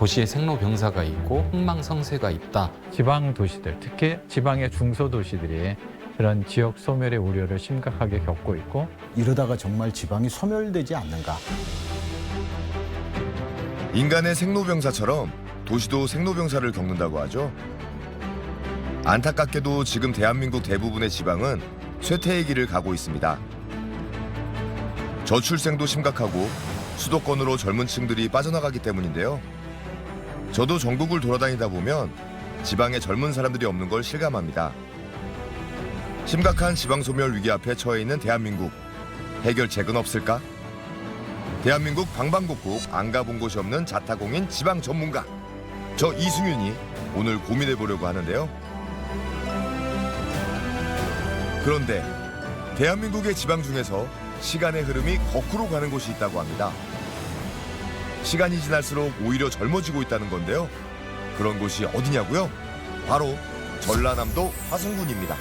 도시의 생로병사가 있고 흥망성쇠가 있다. 지방 도시들, 특히 지방의 중소도시들이 그런 지역 소멸의 우려를 심각하게 겪고 있고 이러다가 정말 지방이 소멸되지 않는가. 인간의 생로병사처럼 도시도 생로병사를 겪는다고 하죠. 안타깝게도 지금 대한민국 대부분의 지방은 쇠퇴의 길을 가고 있습니다. 저출생도 심각하고 수도권으로 젊은 층들이 빠져나가기 때문인데요. 저도 전국을 돌아다니다 보면 지방에 젊은 사람들이 없는 걸 실감합니다. 심각한 지방 소멸 위기 앞에 처해 있는 대한민국. 해결책은 없을까? 대한민국 방방곡곡 안 가본 곳이 없는 자타공인 지방 전문가. 저 이승윤이 오늘 고민해 보려고 하는데요. 그런데 대한민국의 지방 중에서 시간의 흐름이 거꾸로 가는 곳이 있다고 합니다. 시간이 지날수록 오히려 젊어지고 있다는 건데요. 그런 곳이 어디냐고요? 바로 전라남도 화순군입니다.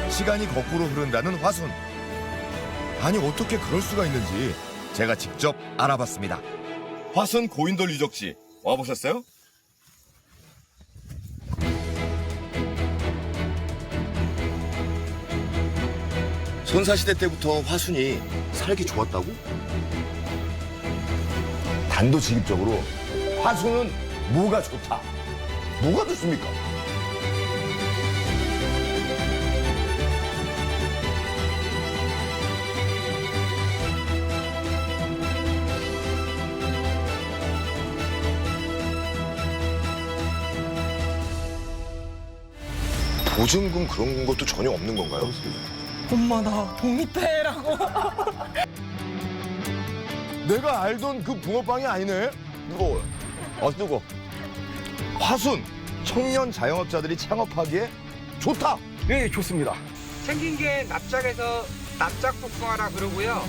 시간이 거꾸로 흐른다는 화순. 아니 어떻게 그럴 수가 있는지 제가 직접 알아봤습니다. 화순 고인돌 유적지 와보셨어요? 선사시대 때부터 화순이 살기 좋았다고? 단도직입적으로 화순은 뭐가 좋다? 뭐가 좋습니까? 보증금 그런 것도 전혀 없는 건가요? 엄마 나 독립해라고. 내가 알던 그 붕어빵이 아니네. 뜨거워요. 뜨거. 화순 청년 자영업자들이 창업하기에 좋다. 네 좋습니다. 생긴 게 납작해서 납작 복숭아라 그러고요.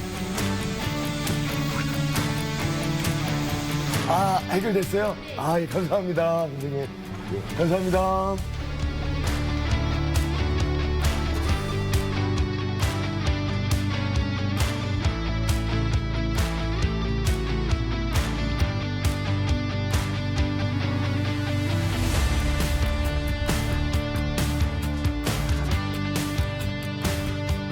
해결됐어요? 예, 감사합니다, 선생님. 예, 감사합니다.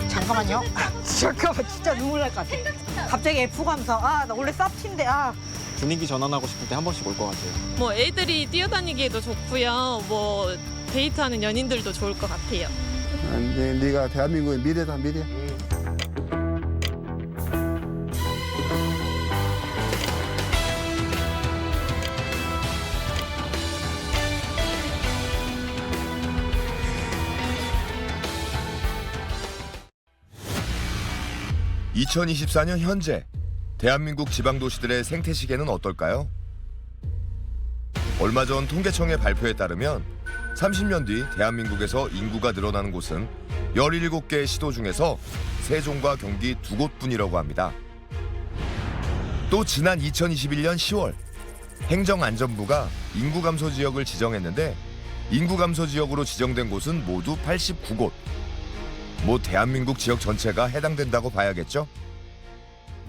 잠깐만요. 잠깐만 진짜 눈물 날 것 같아. 갑자기 F 가면서 나 원래 쌉티인데 분위기 전환하고 싶을 때 한 번씩 올 것 같아요. 뭐 애들이 뛰어다니기에도 좋고요. 뭐 데이트하는 연인들도 좋을 것 같아요. 네가 대한민국의 미래다, 미래. 2024년 현재 대한민국 지방도시들의 생태 시계는 어떨까요? 얼마 전 통계청의 발표에 따르면 30년 뒤 대한민국에서 인구가 늘어나는 곳은 17개의 시도 중에서 세종과 경기 2곳뿐이라고 합니다. 또 지난 2021년 10월 행정안전부가 인구 감소 지역을 지정했는데 인구 감소 지역으로 지정된 곳은 모두 89곳. 뭐 대한민국 지역 전체가 해당된다고 봐야겠죠?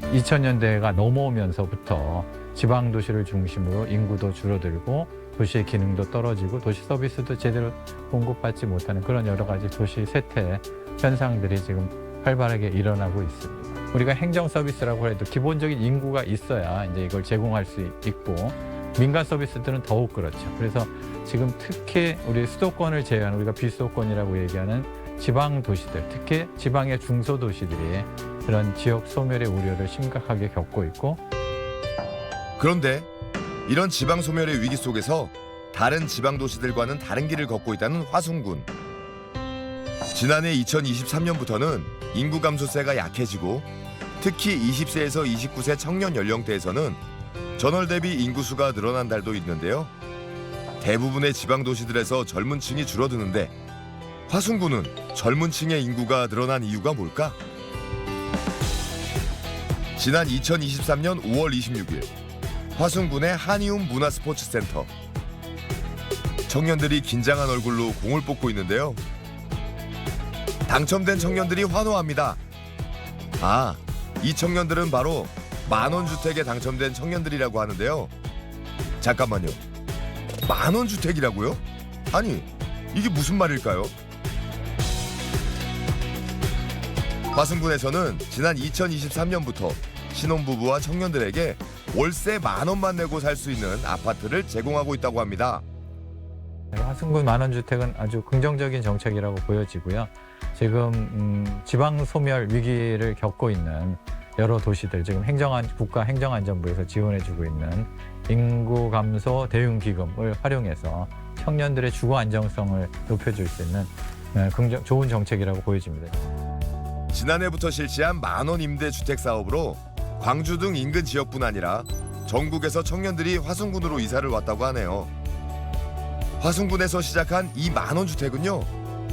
2000년대가 넘어오면서부터 지방 도시를 중심으로 인구도 줄어들고 도시의 기능도 떨어지고 도시 서비스도 제대로 공급받지 못하는 그런 여러 가지 도시 쇠퇴 현상들이 지금 활발하게 일어나고 있습니다. 우리가 행정 서비스라고 해도 기본적인 인구가 있어야 이제 이걸 제공할 수 있고 민간 서비스들은 더욱 그렇죠. 그래서 지금 특히 우리 수도권을 제외한 우리가 비수도권이라고 얘기하는 지방 도시들, 특히 지방의 중소도시들이 그런 지역 소멸의 우려를 심각하게 겪고 있고 그런데 이런 지방 소멸의 위기 속에서 다른 지방 도시들과는 다른 길을 걷고 있다는 화순군. 지난해 2023년부터는 인구 감소세가 약해지고 특히 20세에서 29세 청년 연령대에서는 전월 대비 인구수가 늘어난 달도 있는데요. 대부분의 지방 도시들에서 젊은 층이 줄어드는데 화순군은 젊은 층의 인구가 늘어난 이유가 뭘까? 지난 2023년 5월 26일 화순군의 한이움 문화스포츠센터. 청년들이 긴장한 얼굴로 공을 뽑고 있는데요. 당첨된 청년들이 환호합니다. 이 청년들은 바로 만원주택에 당첨된 청년들이라고 하는데요. 잠깐만요. 만원주택이라고요? 아니, 이게 무슨 말일까요? 화순군에서는 지난 2023년부터 신혼부부와 청년들에게 월세 10,000원만 내고 살 수 있는 아파트를 제공하고 있다고 합니다. 화순군 만원주택은 아주 긍정적인 정책이라고 보여지고요. 지금 지방 소멸 위기를 겪고 있는 여러 도시들, 지금 국가 행정안전부에서 지원해주고 있는 인구 감소 대응 기금을 활용해서 청년들의 주거 안정성을 높여줄 수 있는 좋은 정책이라고 보여집니다. 지난해부터 실시한 만원 임대 주택 사업으로 광주 등 인근 지역뿐 아니라 전국에서 청년들이 화순군으로 이사를 왔다고 하네요. 화순군에서 시작한 이 만원주택은요,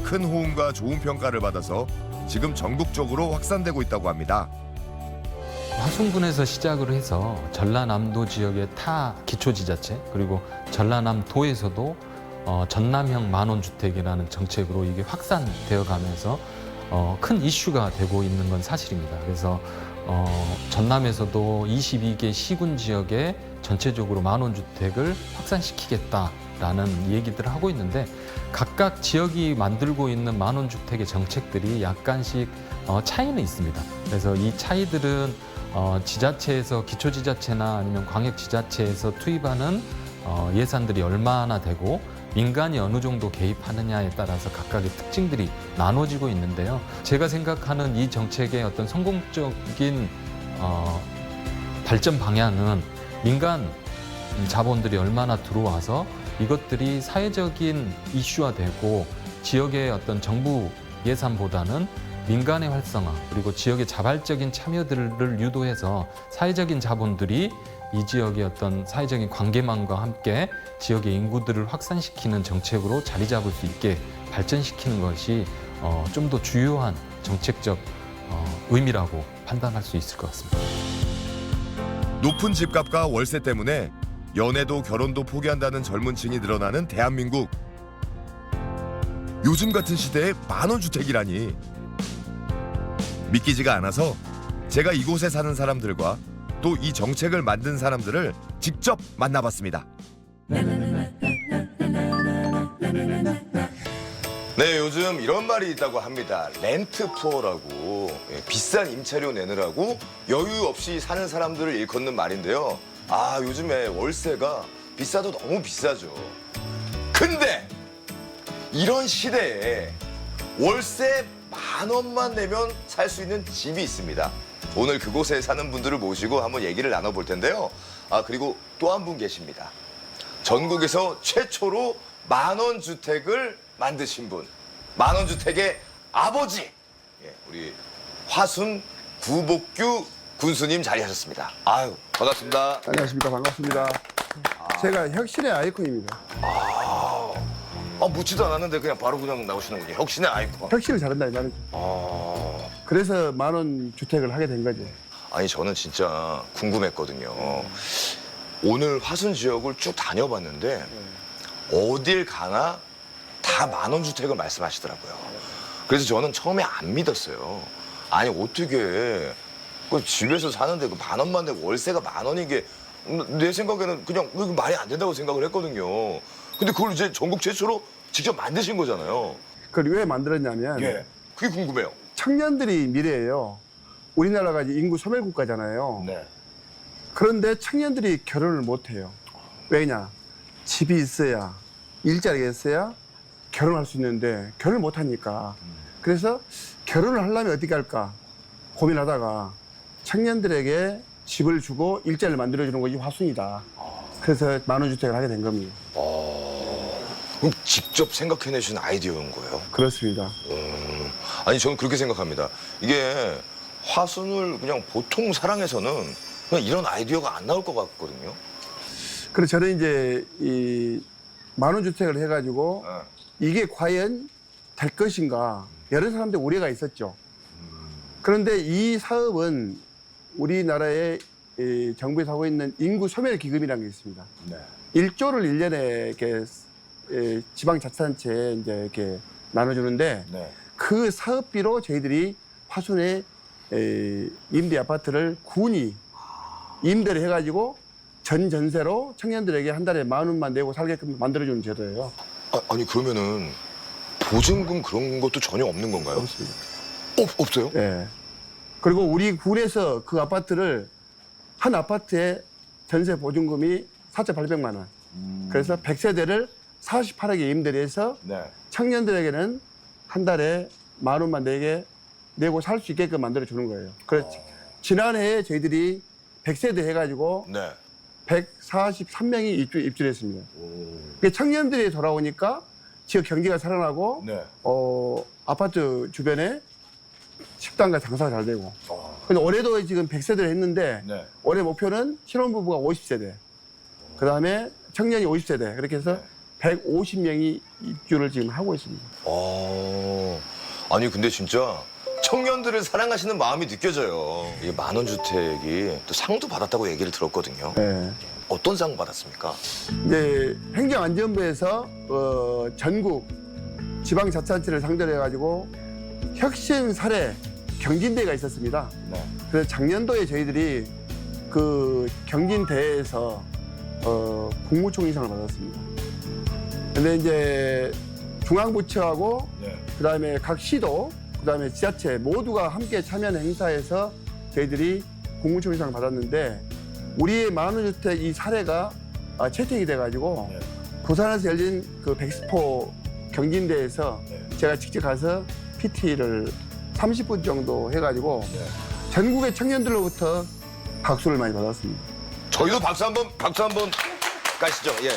큰 호응과 좋은 평가를 받아서 지금 전국적으로 확산되고 있다고 합니다. 화순군에서 시작을 해서 전라남도 지역의 타 기초지자체 그리고 전라남도에서도 전남형 만원주택이라는 정책으로 이게 확산되어 가면서 큰 이슈가 되고 있는 건 사실입니다. 그래서 전남에서도 22개 시군 지역에 전체적으로 만원주택을 확산시키겠다라는 얘기들을 하고 있는데 각각 지역이 만들고 있는 만원주택의 정책들이 약간씩 차이는 있습니다. 그래서 이 차이들은 지자체에서 기초지자체나 아니면 광역지자체에서 투입하는 예산들이 얼마나 되고 민간이 어느 정도 개입하느냐에 따라서 각각의 특징들이 나눠지고 있는데요. 제가 생각하는 이 정책의 어떤 성공적인 발전 방향은 민간 자본들이 얼마나 들어와서 이것들이 사회적인 이슈화되고 지역의 어떤 정부 예산보다는 민간의 활성화 그리고 지역의 자발적인 참여들을 유도해서 사회적인 자본들이 이 지역의 어떤 사회적인 관계망과 함께 지역의 인구들을 확산시키는 정책으로 자리 잡을 수 있게 발전시키는 것이 좀 더 주요한 정책적 의미라고 판단할 수 있을 것 같습니다. 높은 집값과 월세 때문에 연애도 결혼도 포기한다는 젊은 층이 늘어나는 대한민국. 요즘 같은 시대에 만원주택이라니. 믿기지가 않아서 제가 이곳에 사는 사람들과 또 이 정책을 만든 사람들을 직접 만나봤습니다. 네, 요즘 이런 말이 있다고 합니다. 렌트 푸어라고. 비싼 임차료 내느라고 여유 없이 사는 사람들을 일컫는 말인데요. 아, 요즘에 월세가 비싸도 너무 비싸죠. 근데 이런 시대에 월세 10,000원만 내면 살 수 있는 집이 있습니다. 오늘 그곳에 사는 분들을 모시고 한번 얘기를 나눠볼 텐데요. 아, 그리고 또 한 분 계십니다. 전국에서 최초로 만원주택을 만드신 분. 만원주택의 아버지. 예, 우리 화순 구복규 군수님 자리하셨습니다. 아유, 반갑습니다. 안녕하십니까. 반갑습니다. 제가 혁신의 아이콘입니다. 묻지도 않았는데 바로 그냥 나오시는군요. 혁신의 아이콘. 혁신을 잘한다 이 말이죠. 그래서 만원 주택을 하게 된 거죠. 아니, 저는 진짜 궁금했거든요. 오늘 화순 지역을 쭉 다녀봤는데 어딜 가나 다 만원주택을 말씀하시더라고요. 그래서 저는 처음에 안 믿었어요. 아니, 어떻게 집에서 사는데 10,000원만 내고 월세가 10,000원인 게 내 생각에는 그냥 말이 안 된다고 생각을 했거든요. 근데 그걸 이제 전국 최초로 직접 만드신 거잖아요. 그걸 왜 만들었냐면 그게 궁금해요. 청년들이 미래예요. 우리나라가 이제 인구 소멸 국가잖아요. 네. 그런데 청년들이 결혼을 못 해요. 왜냐? 집이 있어야, 일자리가 있어야 결혼할 수 있는데 결혼을 못 하니까. 그래서 결혼을 하려면 어떻게 할까 고민하다가 청년들에게 집을 주고 일자리를 만들어주는 것이 화순이다. 그래서 만원주택을 하게 된 겁니다. 그럼 직접 생각해내신 아이디어인 거예요? 그렇습니다. 아니, 저는 그렇게 생각합니다. 이게 화순을 그냥 보통 사랑해서는 그냥 이런 아이디어가 안 나올 것 같거든요. 그래서 저는 이제 이 만원주택을 해가지고 이게 과연 될 것인가 여러 사람들 우려가 있었죠. 그런데 이 사업은 우리나라의 정부에서 하고 있는 인구 소멸 기금이라는 게 있습니다. 1조를 1년에 이렇게 지방자치단체에 이제 이렇게 나눠주는데 그 사업비로 저희들이 화순에 임대 아파트를 군이 임대를 해가지고 전세로 청년들에게 한 달에 10,000원만 내고 살게끔 만들어주는 제도예요. 아니 그러면은 보증금 그런 것도 전혀 없는 건가요? 없습니다. 없어요? 예. 그리고 우리 군에서 그 아파트를 한 아파트에 전세 보증금이 4,800만 원. 그래서 100세대를 48억에 임대를 해서 네. 청년들에게는 한 달에 10,000원만 내고 살 수 있게끔 만들어 주는 거예요. 그렇지. 지난해에 저희들이 100세대 해가지고 네. 143명이 입주했습니다. 그게 청년들이 돌아오니까 지역 경제가 살아나고 네. 아파트 주변에 식당과 장사가 잘 되고. 근데 올해도 지금 100세대를 했는데 네. 올해 목표는 신혼부부가 50세대, 그 다음에 청년이 50세대 그렇게 해서 150명이 입주를 지금 하고 있습니다. 아니 근데 진짜 청년들을 사랑하시는 마음이 느껴져요. 이 만원 주택이 또 상도 받았다고 얘기를 들었거든요. 네. 어떤 상 받았습니까? 이제 행정안전부에서 전국 지방자치단체를 상대로 해가지고 혁신 사례 경진대회가 있었습니다. 네. 그래서 작년도에 저희들이 그 경진대회에서 국무총리상을 받았습니다. 근데 이제 중앙부처하고 네. 그다음에 각 시도 그다음에 지자체 모두가 함께 참여하는 행사에서 저희들이 국무총리상을 받았는데 우리의 만원주택 이 사례가 채택이 돼가지고 네. 부산에서 열린 그 백스포 경진대회에서 네. 제가 직접 가서 PT를 30분 정도 해가지고 네. 전국의 청년들로부터 박수를 많이 받았습니다. 저희도 박수 한번 가시죠. 예.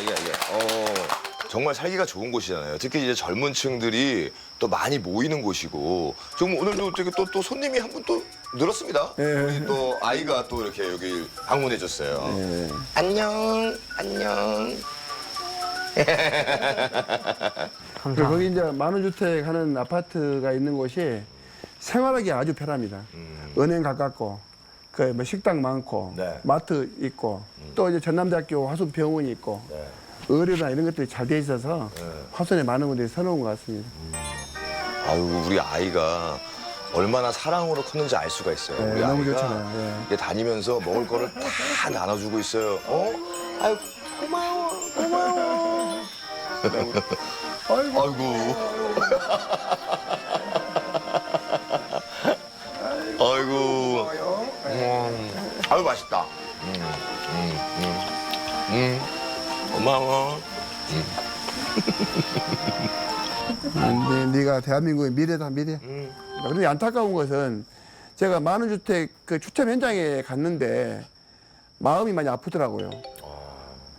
정말 살기가 좋은 곳이잖아요. 특히 이제 젊은 층들이 또 많이 모이는 곳이고 좀 오늘도 되게 또 손님이 한 분 또 늘었습니다. 네. 우리 또 아이가 또 이렇게 여기 방문해 줬어요. 네. 안녕. 그리고 거기 이제 만원주택 하는 아파트가 있는 곳이 생활하기 아주 편합니다. 은행 가깝고, 그 뭐 식당 많고, 네. 마트 있고, 또 이제 전남대학교 화순병원이 있고, 네. 의료나 이런 것들이 잘 돼 있어서 화순에 많은 분들이 선호한 것 같습니다. 아유 우리 아이가 얼마나 사랑으로 컸는지 알 수가 있어요. 네, 우리 너무 아이가 좋잖아요. 네. 이게 다니면서 먹을 거를 다 나눠주고 있어요. 아유 고마워. 아이고. 아이고. 아유 맛있다. 고마워. 네가 대한민국의 미래다, 미래. 그런데 안타까운 것은 제가 만원주택 그 추첨 현장에 갔는데 마음이 많이 아프더라고요.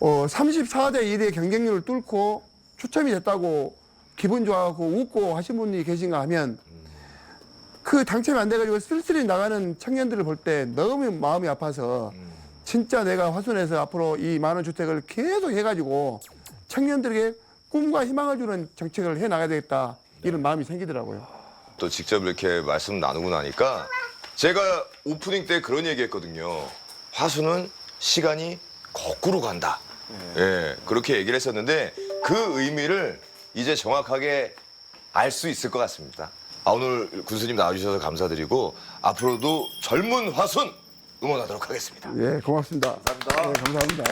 34대 1의 경쟁률을 뚫고 추첨이 됐다고 기분 좋아하고 웃고 하신 분이 계신가 하면 그 당첨이 안 돼가지고 쓸쓸히 나가는 청년들을 볼 때 너무 마음이 아파서 진짜 내가 화순에서 앞으로 이 만원주택을 계속 해가지고 청년들에게 꿈과 희망을 주는 정책을 해 나가야 되겠다 이런 마음이 생기더라고요. 또 직접 이렇게 말씀 나누고 나니까 제가 오프닝 때 그런 얘기 했거든요. 화수는 시간이 거꾸로 간다. 예, 그렇게 얘기를 했었는데 그 의미를 이제 정확하게 알 수 있을 것 같습니다. 오늘 군수님 나와주셔서 감사드리고 앞으로도 젊은 화순 응원하도록 하겠습니다. 예, 고맙습니다. 감사합니다. 네, 감사합니다.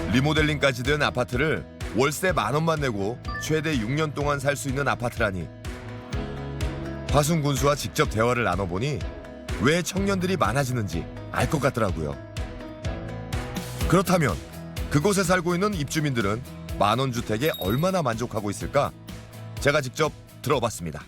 예. 리모델링까지 된 아파트를 월세 10,000원만 내고 최대 6년 동안 살 수 있는 아파트라니. 화순 군수와 직접 대화를 나눠보니 왜 청년들이 많아지는지 알 것 같더라고요. 그렇다면 그곳에 살고 있는 입주민들은 만원주택에 얼마나 만족하고 있을까? 제가 직접 들어봤습니다.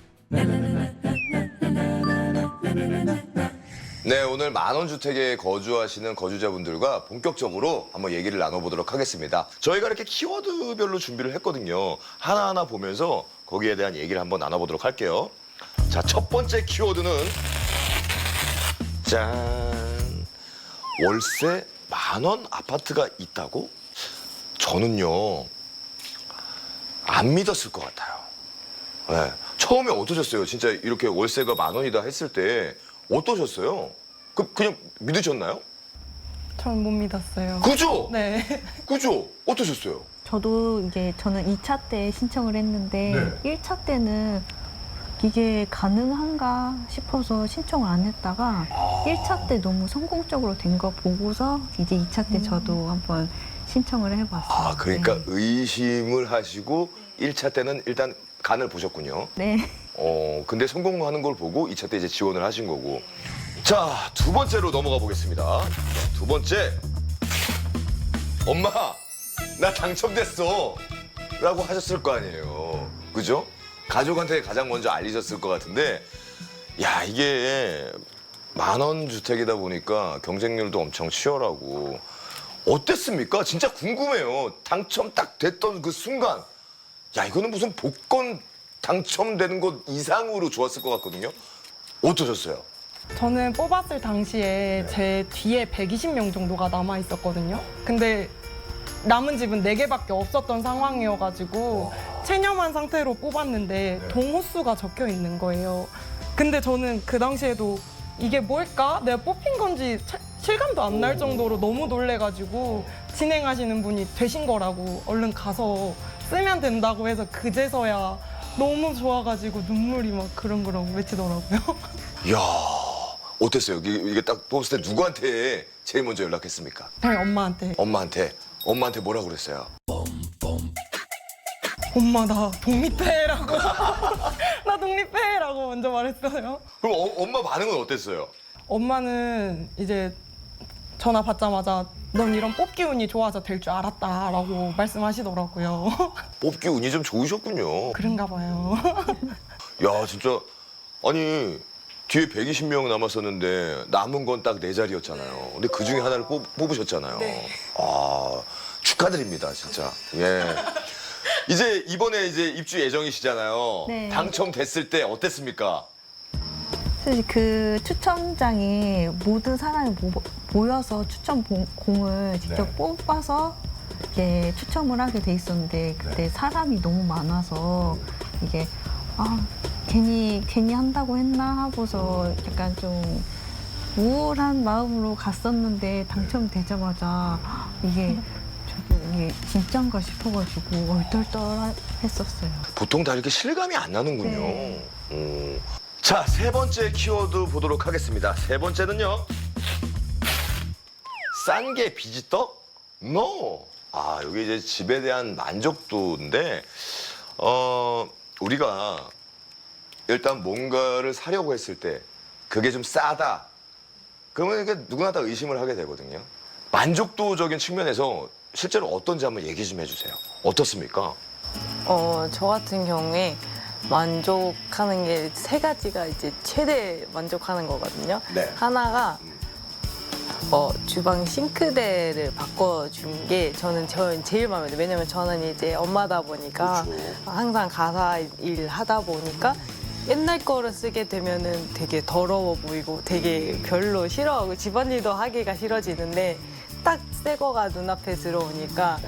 네, 오늘 만원주택에 거주하시는 거주자분들과 본격적으로 한번 얘기를 나눠보도록 하겠습니다. 저희가 이렇게 키워드별로 준비를 했거든요. 하나하나 보면서 거기에 대한 얘기를 한번 나눠보도록 할게요. 자, 첫 번째 키워드는 짠! 월세 10,000원 아파트가 있다고? 저는요, 안 믿었을 것 같아요. 네. 처음에 어떠셨어요? 진짜 이렇게 월세가 10,000원이다 했을 때 어떠셨어요? 그냥 믿으셨나요? 전 못 믿었어요. 그죠? 네. 그죠? 어떠셨어요? 저는 2차 때 신청을 했는데 네. 1차 때는 이게 가능한가 싶어서 신청을 안 했다가 1차 때 너무 성공적으로 된 거 보고서 이제 2차 때 저도 한번 신청을 해봤어요. 아, 그러니까 네. 의심을 하시고 1차 때는 일단 간을 보셨군요. 네. 근데 성공하는 걸 보고 2차 때 이제 지원을 하신 거고. 자, 두 번째로 넘어가 보겠습니다. 두 번째. 엄마, 나 당첨됐어. 라고 하셨을 거 아니에요. 그죠? 가족한테 가장 먼저 알리셨을 것 같은데, 야, 이게 10,000원 주택이다 보니까 경쟁률도 엄청 치열하고. 어땠습니까? 진짜 궁금해요. 당첨 딱 됐던 그 순간. 야, 이거는 무슨 복권 당첨되는 것 이상으로 좋았을 것 같거든요. 어떠셨어요? 저는 뽑았을 당시에 제 뒤에 120명 정도가 남아 있었거든요. 근데 남은 집은 4개밖에 없었던 상황이어가지고 체념한 상태로 뽑았는데 동호수가 적혀 있는 거예요. 근데 저는 그 당시에도 이게 뭘까? 내가 뽑힌 건지 실감도 안 날 정도로 너무 놀래가지고 진행하시는 분이 되신 거라고 얼른 가서 쓰면 된다고 해서 그제서야 너무 좋아가지고 눈물이 막 그렁그렁 맺히더라고요. 이야, 어땠어요? 이게 딱 뽑았을 때 누구한테 제일 먼저 연락했습니까? 저희 엄마한테 엄마한테 뭐라고 그랬어요? 엄마 나 독립해라고 나 독립해라고 먼저 말했어요. 그럼 엄마 반응은 어땠어요? 엄마는 이제 전화 받자마자 넌 이런 뽑기 운이 좋아서 될 줄 알았다라고 말씀하시더라고요. 뽑기 운이 좀 좋으셨군요. 그런가 봐요. 야, 진짜 아니 뒤에 120명 남았었는데 남은 건 딱 4자리였잖아요. 근데 그 중에 하나를 뽑으셨잖아요. 네. 아, 축하드립니다, 진짜. 예. 이제 이번에 이제 입주 예정이시잖아요. 네. 당첨됐을 때 어땠습니까? 사실 그 추첨장에 모든 사람이 모여서 추첨 공을 직접 네. 뽑아서 이제 추첨을 하게 돼 있었는데 그때 네. 사람이 너무 많아서 이게 괜히 한다고 했나 하고서 약간 좀 우울한 마음으로 갔었는데 당첨되자마자 이게 저도 이게 진짠가 싶어가지고 얼떨떨했었어요. 보통 다 이렇게 실감이 안 나는군요. 네. 자, 세 번째 키워드 보도록 하겠습니다. 세 번째는요. 싼 게 빚이 떡? No. 아, 여기 이제 집에 대한 만족도인데, 우리가 일단 뭔가를 사려고 했을 때 그게 좀 싸다. 그러면 이게 누구나 다 의심을 하게 되거든요. 만족도적인 측면에서 실제로 어떤지 한번 얘기 좀 해주세요. 어떻습니까? 저 같은 경우에 만족하는 게 3가지가 이제 최대 만족하는 거거든요. 네. 하나가 주방 싱크대를 바꿔준 게 저는 제일 마음에 들어요. 왜냐면 저는 이제 엄마다 보니까 그렇죠. 항상 가사 일 하다 보니까 옛날 거를 쓰게 되면은 되게 더러워 보이고 되게 별로 싫어하고 집안일도 하기가 싫어지는데 딱 새 거가 눈앞에 들어오니까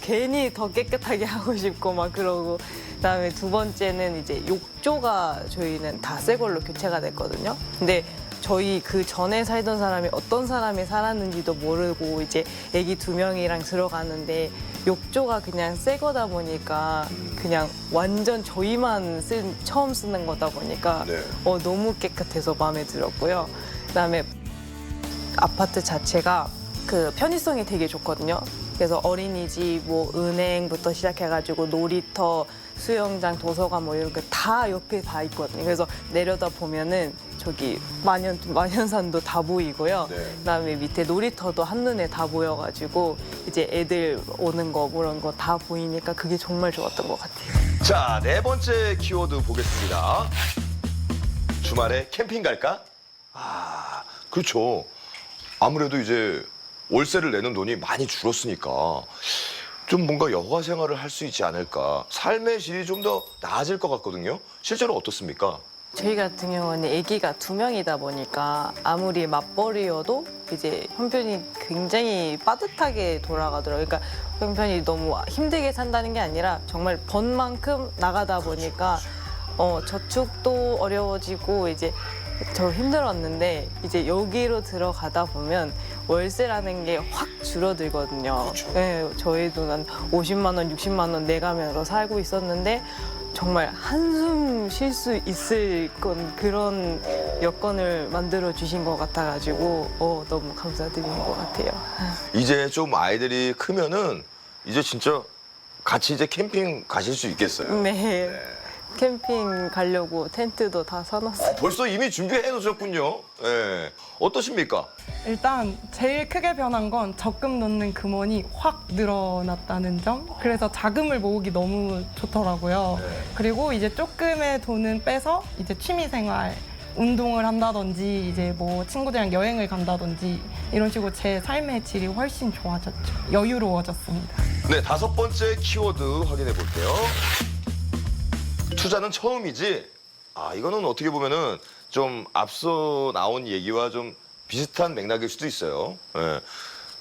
괜히 더 깨끗하게 하고 싶고 막 그러고 그다음에 두 번째는 이제 욕조가 저희는 다 새 걸로 교체가 됐거든요. 근데 저희 그 전에 살던 사람이 어떤 사람이 살았는지도 모르고 이제 애기 2명이랑 들어갔는데 욕조가 그냥 새 거다 보니까 그냥 완전 저희만 처음 쓰는 거다 보니까 네. 너무 깨끗해서 마음에 들었고요. 그다음에 아파트 자체가 그 편의성이 되게 좋거든요. 그래서 어린이집, 뭐 은행부터 시작해가지고 놀이터, 수영장, 도서관 뭐 이런 게 다 옆에 다 있거든요. 그래서 내려다 보면은 저기 만연산도 다 보이고요. 네. 그다음에 밑에 놀이터도 한눈에 다 보여가지고 이제 애들 오는 거 그런 거 다 보이니까 그게 정말 좋았던 것 같아요. 자, 네 번째 키워드 보겠습니다. 주말에 캠핑 갈까? 아, 그렇죠. 아무래도 이제 월세를 내는 돈이 많이 줄었으니까 좀 뭔가 여가 생활을 할 수 있지 않을까. 삶의 질이 좀 더 나아질 것 같거든요. 실제로 어떻습니까? 저희 같은 경우는 아기가 2명이다 보니까 아무리 맞벌이여도 이제 형편이 굉장히 빠듯하게 돌아가더라고요. 그러니까 형편이 너무 힘들게 산다는 게 아니라 정말 번 만큼 나가다 보니까 저축도 어려워지고 이제 저 힘들었는데 이제 여기로 들어가다 보면 월세라는 게 확 줄어들거든요. 그렇죠. 네, 저희도 한 50만 원, 60만 원 내가면서 살고 있었는데 정말 한숨 쉴 수 있을 건 그런 여건을 만들어 주신 것 같아가지고 너무 감사드리는 것 같아요. 이제 좀 아이들이 크면은 이제 진짜 같이 이제 캠핑 가실 수 있겠어요. 네. 캠핑 가려고 텐트도 다 사놨어요. 벌써 이미 준비해 놓으셨군요. 예. 어떠십니까? 일단 제일 크게 변한 건 적금 넣는 금원이 확 늘어났다는 점. 그래서 자금을 모으기 너무 좋더라고요. 그리고 이제 조금의 돈은 빼서 이제 취미생활, 운동을 한다든지 이제 뭐 친구들이랑 여행을 간다든지 이런 식으로 제 삶의 질이 훨씬 좋아졌죠. 여유로워졌습니다. 네, 5번째 키워드 확인해 볼게요. 투자는 처음이지. 이거는 어떻게 보면은 좀 앞서 나온 얘기와 좀 비슷한 맥락일 수도 있어요. 예.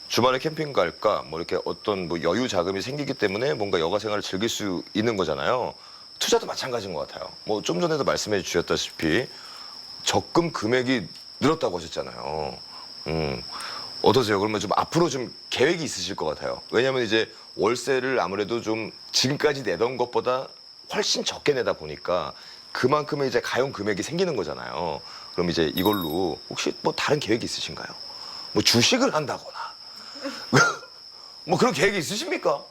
주말에 캠핑 갈까, 뭐 이렇게 어떤 뭐 여유 자금이 생기기 때문에 뭔가 여가 생활을 즐길 수 있는 거잖아요. 투자도 마찬가지인 것 같아요. 뭐 좀 전에도 말씀해 주셨다시피 적금 금액이 늘었다고 하셨잖아요. 어떠세요? 그러면 좀 앞으로 좀 계획이 있으실 것 같아요. 왜냐하면 이제 월세를 아무래도 좀 지금까지 내던 것보다 훨씬 적게 내다 보니까 그만큼의 이제 가용 금액이 생기는 거잖아요. 그럼 이제 이걸로 혹시 뭐 다른 계획이 있으신가요? 뭐 주식을 한다거나 뭐 그런 계획이 있으십니까?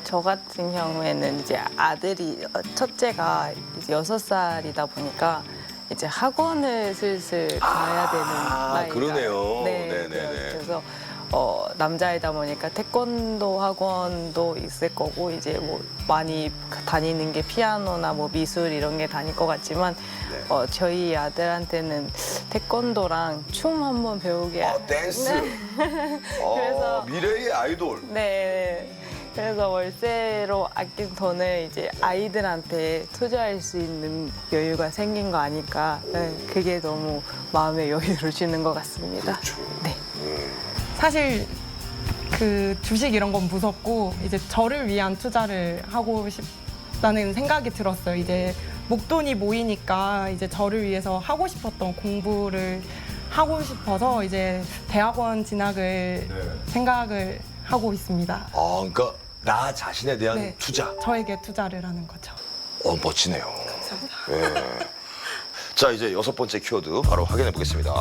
저 같은 경우에는 이제 아들이 첫째가 이제 6살이다 보니까 이제 학원을 슬슬 가야 되는 나이가. 그러네요. 네, 네네네. 그래서 남자이다 보니까 태권도 학원도 있을 거고 이제 뭐 많이 다니는 게 피아노나 뭐 미술 이런 게 다닐 것 같지만 저희 아들한테는 태권도랑 춤 한번 배우게. 댄스. 네. 그래서 미래의 아이돌. 네. 그래서 월세로 아낀 돈을 이제 아이들한테 투자할 수 있는 여유가 생긴 거 아닐까. 네, 그게 너무 마음의 여유를 주는 것 같습니다. 그렇죠. 네. 사실 그 주식 이런 건 무섭고 이제 저를 위한 투자를 하고 싶다는 생각이 들었어요. 이제 목돈이 모이니까 이제 저를 위해서 하고 싶었던 공부를 하고 싶어서 이제 대학원 진학을 생각을 하고 있습니다. 그러니까 나 자신에 대한 네. 투자. 저에게 투자를 하는 거죠. 멋지네요. 감사합니다. 예. 자, 이제 6번째 키워드 바로 확인해 보겠습니다.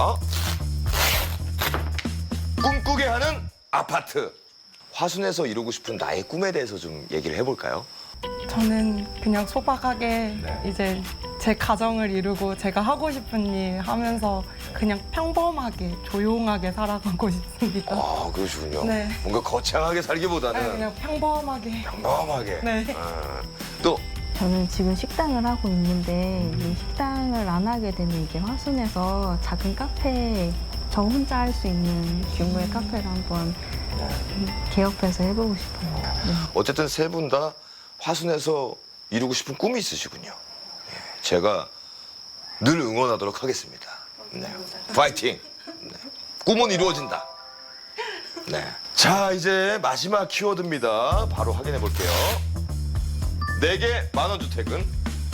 꿈꾸게 하는 아파트. 화순에서 이루고 싶은 나의 꿈에 대해서 좀 얘기를 해볼까요? 저는 그냥 소박하게 이제 제 가정을 이루고 제가 하고 싶은 일 하면서 그냥 평범하게 조용하게 살아가고 싶습니다. 그러시군요. 네. 뭔가 거창하게 살기보다는 네, 그냥 평범하게. 평범하게. 네. 또 저는 지금 식당을 하고 있는데 이 식당을 안 하게 되면 이제 화순에서 작은 카페 저 혼자 할 수 있는 규모의 카페를 한번 개업해서 해보고 싶어요. 네. 어쨌든 세 분 다 화순에서 이루고 싶은 꿈이 있으시군요. 예, 제가 늘 응원하도록 하겠습니다. 네. 파이팅! 네. 꿈은 이루어진다. 네. 자, 이제 마지막 키워드입니다. 바로 확인해 볼게요. 4개 만원주택은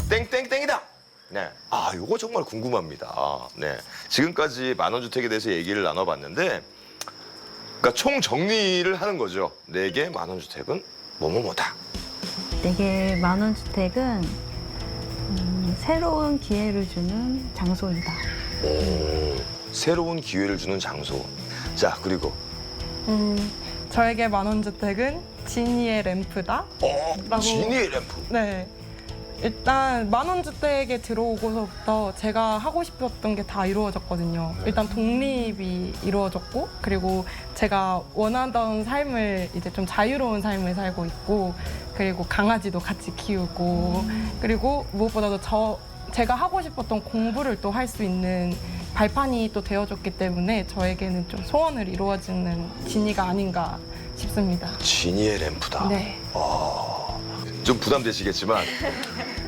땡땡땡이다. 네. 요거 정말 궁금합니다. 네. 지금까지 만원주택에 대해서 얘기를 나눠봤는데, 그러니까 총 정리를 하는 거죠. 4개 만원주택은 뭐뭐뭐다. 4개 만원주택은 새로운 기회를 주는 장소이다. 새로운 기회를 주는 장소. 자, 그리고 저에게 만원주택은 지니의 램프다. 지니의 램프. 네. 일단 만원주택에 들어오고서부터 제가 하고 싶었던 게 다 이루어졌거든요. 일단 독립이 이루어졌고, 그리고 제가 원하던 삶을 이제 좀 자유로운 삶을 살고 있고, 그리고 강아지도 같이 키우고, 그리고 무엇보다도 제가 하고 싶었던 공부를 또 할 수 있는 발판이 또 되어줬기 때문에 저에게는 좀 소원을 이루어지는 지니가 아닌가 싶습니다. 지니의 램프다. 네. 좀 부담되시겠지만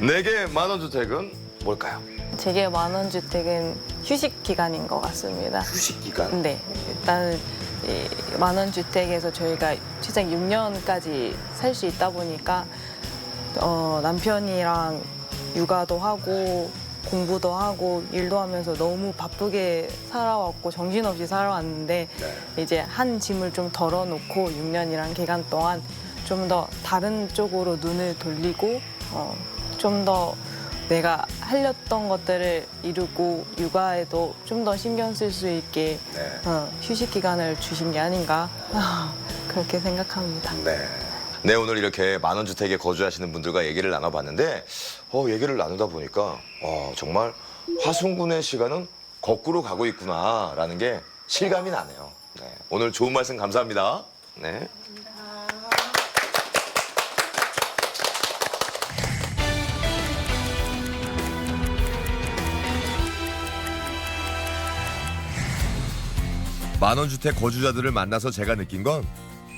4개 만원주택은 뭘까요? 제게 만원주택은 휴식 기간인 것 같습니다. 휴식 기간? 네. 일단은 이 만원주택에서 저희가 최장 6년까지 살 수 있다 보니까 남편이랑 육아도 하고 공부도 하고 일도 하면서 너무 바쁘게 살아왔고 정신없이 살아왔는데 이제 한 짐을 좀 덜어놓고 6년이란 기간 동안 좀 더 다른 쪽으로 눈을 돌리고 좀 더 내가 하려던 것들을 이루고 육아에도 좀 더 신경 쓸 수 있게 휴식 기간을 주신 게 아닌가 그렇게 생각합니다. 네, 오늘 이렇게 만원주택에 거주하시는 분들과 얘기를 나눠봤는데 얘기를 나누다 보니까 정말 화순군의 시간은 거꾸로 가고 있구나라는 게 실감이 나네요. 네, 오늘 좋은 말씀 감사합니다. 네. 만원주택 거주자들을 만나서 제가 느낀 건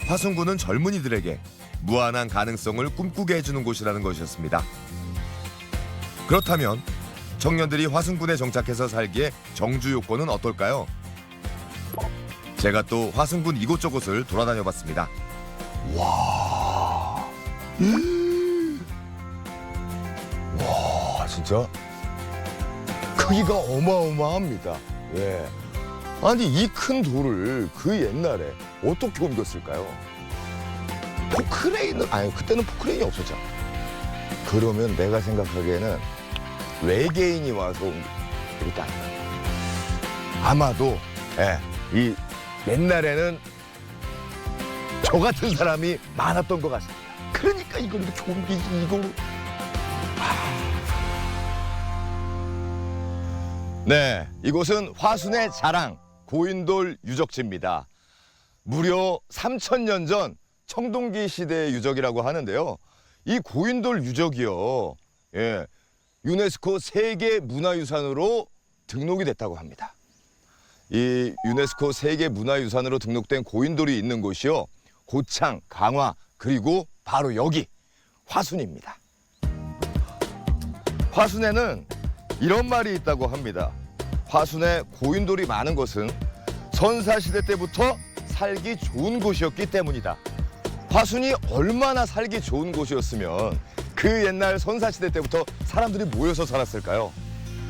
화순군은 젊은이들에게 무한한 가능성을 꿈꾸게 해주는 곳이라는 것이었습니다. 그렇다면 청년들이 화순군에 정착해서 살기에 정주 요건은 어떨까요? 제가 또 화순군 이곳저곳을 돌아다녀 봤습니다. 와, 와, 진짜 크기가 어마어마합니다. 예. 아니 이 큰 돌을 그 옛날에 어떻게 옮겼을까요? 포크레인은 아니 그때는 포크레인이 없었잖아. 그러면 내가 생각하기에는 외계인이 와서 이것도 아닌가. 아마도 이 옛날에는 저 같은 사람이 많았던 것 같습니다. 그러니까 이걸 이렇게 옮기지 이거. 네, 이곳은 화순의 자랑 고인돌 유적지입니다. 무려 3000년 전 청동기 시대의 유적이라고 하는데요. 이 고인돌 유적이요, 유네스코 세계 문화유산으로 등록이 됐다고 합니다. 이 유네스코 세계 문화유산으로 등록된 고인돌이 있는 곳이요, 고창, 강화, 그리고 바로 여기 화순입니다. 화순에는 이런 말이 있다고 합니다. 화순에 고인돌이 많은 것은 선사시대 때부터 살기 좋은 곳이었기 때문이다. 화순이 얼마나 살기 좋은 곳이었으면 그 옛날 선사시대 때부터 사람들이 모여서 살았을까요?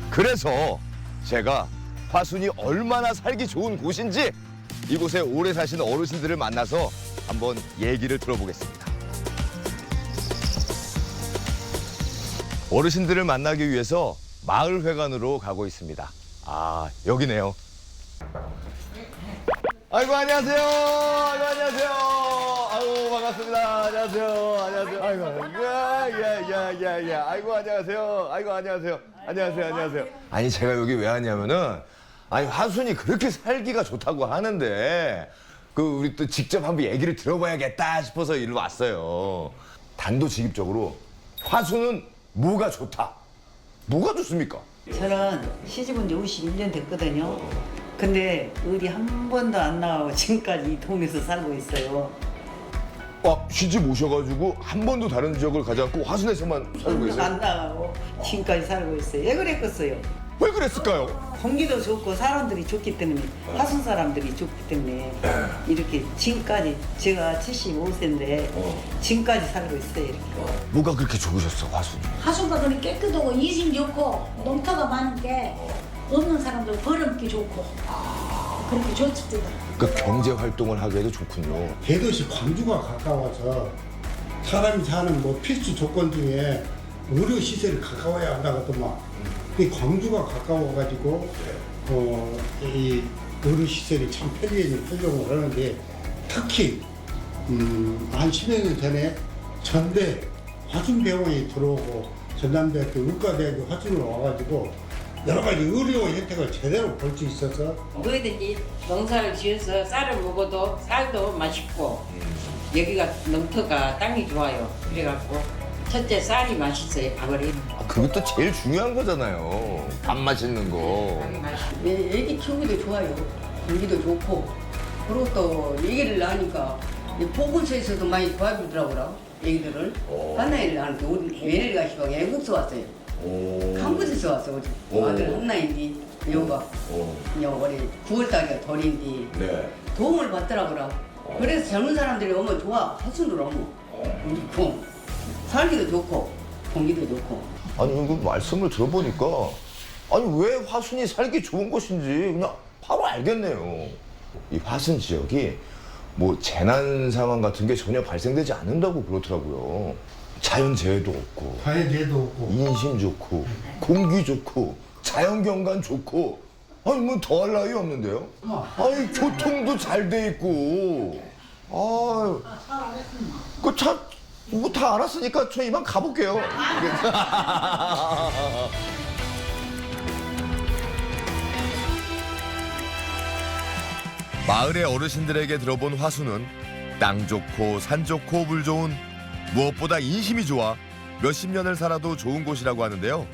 그래서 제가 화순이 얼마나 살기 좋은 곳인지 이곳에 오래 사신 어르신들을 만나서 한번 얘기를 들어보겠습니다. 어르신들을 만나기 위해서 마을회관으로 가고 있습니다. 아, 여기네요. 아이고, 안녕하세요. 아이고, 안녕하세요. 아이고, 반갑습니다. 안녕하세요. 안녕하세요. 아이고, 아이고, 안녕하세요. 아이고, 안녕하세요. 안녕하세요. 안녕하세요. 아니, 제가 여기 왜 왔냐면은, 아니, 화순이 그렇게 살기가 좋다고 하는데, 우리 또 직접 한번 얘기를 들어봐야겠다 싶어서 일로 왔어요. 단도직입적으로, 화순은 뭐가 좋다? 뭐가 좋습니까? 저는 시집 온 지 51년 됐거든요. 근데 어디 한 번도 안 나가고 지금까지 이 동네에서 살고 있어요. 시집 오셔가지고 한 번도 다른 지역을 가지 않고 화순에서만 살고 계세요? 안 나가고 지금까지 살고 있어요. 왜 그랬겠어요? 왜 그랬을까요? 공기도 좋고 사람들이 좋기 때문에, 화순 사람들이 좋기 때문에 이렇게 지금까지, 제가 75세인데 지금까지 살고 있어요. 이렇게. 뭐가 그렇게 좋으셨어, 화순이? 화순가 그리 깨끗하고 이심 좋고 농터가 많은 게 없는 사람들 걸음기 좋고 그렇게 좋습니다. 그러니까 경제 활동을 하기에도 좋군요. 대도시 광주가 가까워서 사람이 사는 뭐 필수 조건 중에 의료 시설이 가까워야 한다거든요. 이 광주가 가까워가지고 이 의료 시설이 참 편리을 하는데, 특히 한 10여 년 전에 전대 화순병원이 들어오고 전남대학교 의과대학교 화순으로 와가지고 여러 가지 의료 혜택을 제대로 볼 수 있어서 뭐든지 농사를 지어서 쌀을 먹어도 쌀도 맛있고 여기가 농터가 땅이 좋아요. 그래갖고 첫째 쌀이 맛있어요. 밥을. 그것도 제일 중요한 거잖아요. 밥 맛있는 거. 애기 키우기도 좋아요. 공기도 좋고. 그리고 또 애기를 낳으니까 보건소에서도 많이 도와주더라고요. 애기들을. 한나이를 낳는데 우리 며느리가 시방 애국서 왔어요. 한국에서 왔어. 우리 아들 한나인데 여우가 그냥 올해 9월달에 돌인데 도움을 받더라고요. 그래서 젊은 사람들이 오면 좋아. 화순으로 오면 우리 살기도 좋고 공기도 좋고. 아니, 그 말씀을 들어보니까 왜 화순이 살기 좋은 곳인지 그냥 바로 알겠네요. 이 화순 지역이 뭐 재난 상황 같은 게 전혀 발생되지 않는다고 그러더라고요. 자연재해도 없고, 자연재해도 없고, 인심 좋고, 공기 좋고, 자연경관 좋고, 아니 뭐 더할 나위 없는데요? 아니 교통도 잘 돼 있고, 그참 뭐 다 알았으니까 저 이만 가볼게요. 마을의 어르신들에게 들어본 화수는 땅 좋고 산 좋고 물 좋은, 무엇보다 인심이 좋아 몇십 년을 살아도 좋은 곳이라고 하는데요.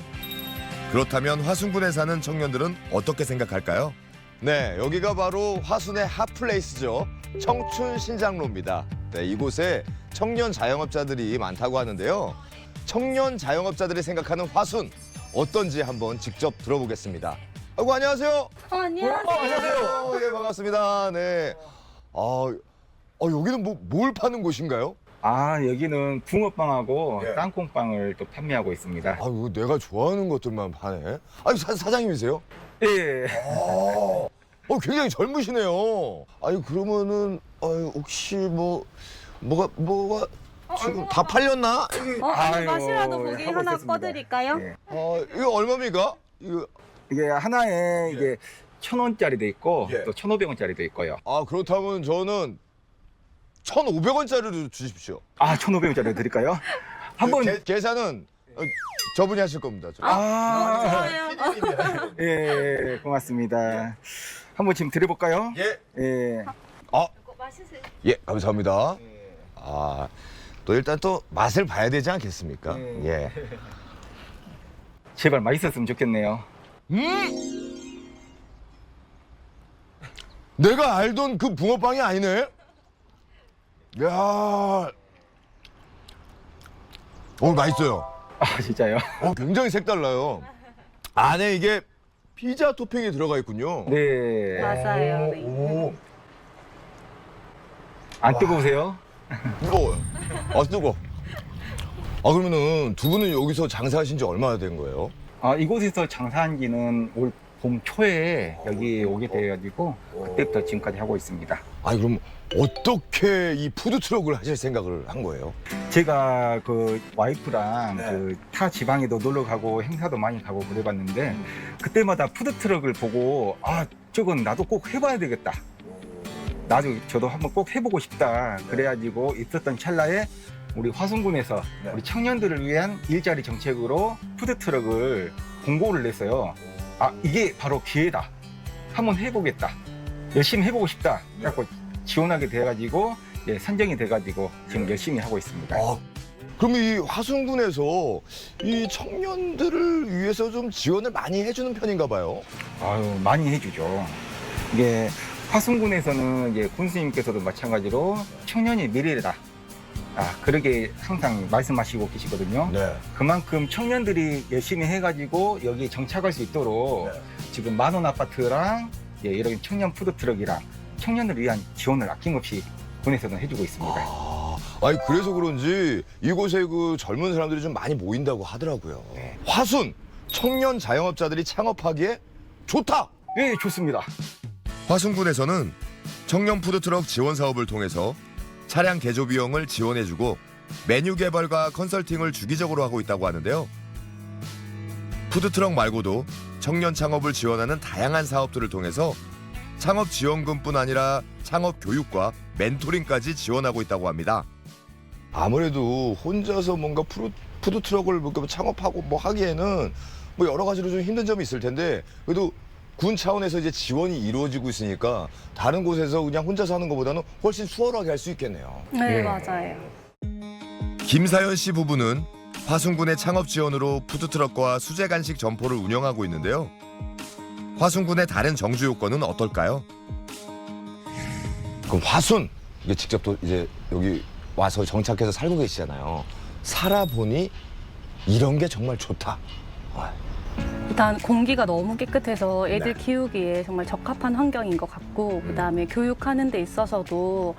그렇다면 화순군에 사는 청년들은 어떻게 생각할까요? 네, 여기가 바로 화순의 핫플레이스죠. 청춘신장로입니다. 네, 이곳에 청년 자영업자들이 많다고 하는데요. 청년 자영업자들이 생각하는 화순 어떤지 한번 직접 들어보겠습니다. 아이고, 안녕하세요. 안녕하세요. 안녕하세요. 예, 반갑습니다. 네. 여기는 뭘 파는 곳인가요? 여기는 붕어빵하고 땅콩빵을 또 판매하고 있습니다. 아이고, 내가 좋아하는 것들만 파네. 아니, 사장님이세요? 예. 굉장히 젊으시네요. 아니, 그러면은, 혹시 뭐가 지금 다 팔렸나? 맛이라도 고기 하나 꺼드릴까요? 이거 얼마입니까? 이게 하나에 이게 1,000원짜리도 있고 또 1,500원짜리도 있고요. 그렇다면 저는 1,500원짜리로 주십시오. 1,500원짜리 드릴까요? 한번 계산은 저분이 하실 겁니다. 좋아요. 예, 고맙습니다. 한번 지금 드려볼까요? 예. 예, 감사합니다. 또 일단 또 맛을 봐야 되지 않겠습니까? 예. 제발 맛있었으면 좋겠네요. 내가 알던 그 붕어빵이 아니네? 야, 맛있어요. 진짜요? 굉장히 색달라요. 안에 이게 피자 토핑이 들어가 있군요. 네. 맞아요. 안 뜨거우세요? 뜨거워요. 뜨거워. 그러면은 두 분은 여기서 장사하신 지 얼마나 된 거예요? 이곳에서 장사한 지는 올 봄 초에 여기 오게 돼가지고 그때부터 지금까지 하고 있습니다. 그럼 어떻게 이 푸드트럭을 하실 생각을 한 거예요? 제가 그 와이프랑 그 타 지방에도 놀러 가고 행사도 많이 가고 그래봤는데 그때마다 푸드트럭을 보고 저건 나도 꼭 해봐야 되겠다. 저도 한번 꼭 해보고 싶다. 그래가지고 있었던 찰나에 우리 화순군에서 우리 청년들을 위한 일자리 정책으로 푸드트럭을 공고를 냈어요. 이게 바로 기회다. 한번 해보겠다. 열심히 해보고 싶다. 그래서 지원하게 돼가지고 선정이 돼가지고 지금 열심히 하고 있습니다. 그럼 이 화순군에서 이 청년들을 위해서 좀 지원을 많이 해주는 편인가 봐요? 많이 해주죠. 이게 화순군에서는 이제 군수님께서도 마찬가지로 청년이 미래다. 그렇게 항상 말씀하시고 계시거든요. 그만큼 청년들이 열심히 해가지고 여기 정착할 수 있도록 지금 만원 아파트랑 이런 청년 푸드트럭이랑 청년들을 위한 지원을 아낌없이 군에서는 해주고 있습니다. 그래서 그런지 이곳에 그 젊은 사람들이 좀 많이 모인다고 하더라고요. 화순 청년 자영업자들이 창업하기에 좋다. 네, 좋습니다. 화순군에서는 청년 푸드트럭 지원 사업을 통해서 차량 개조 비용을 지원해주고 메뉴 개발과 컨설팅을 주기적으로 하고 있다고 하는데요. 푸드트럭 말고도 청년 창업을 지원하는 다양한 사업들을 통해서 창업 지원금뿐 아니라 창업 교육과 멘토링까지 지원하고 있다고 합니다. 아무래도 혼자서 뭔가 푸드트럭을 창업하고 하기에는 여러 가지로 좀 힘든 점이 있을 텐데 그래도 군 차원에서 이제 지원이 이루어지고 있으니까 다른 곳에서 그냥 혼자서 하는 것보다는 훨씬 수월하게 할 수 있겠네요. 네, 맞아요. 김사연 씨 부부는 화순군의 창업 지원으로 푸드트럭과 수제 간식 점포를 운영하고 있는데요. 화순군의 다른 정주 요건은 어떨까요? 그럼 화순 이게 직접 또 이제 여기 와서 정착해서 살고 계시잖아요. 살아보니 이런 게 정말 좋다. 일단 공기가 너무 깨끗해서 애들 키우기에 정말 적합한 환경인 것 같고 그다음에 교육하는 데 있어서도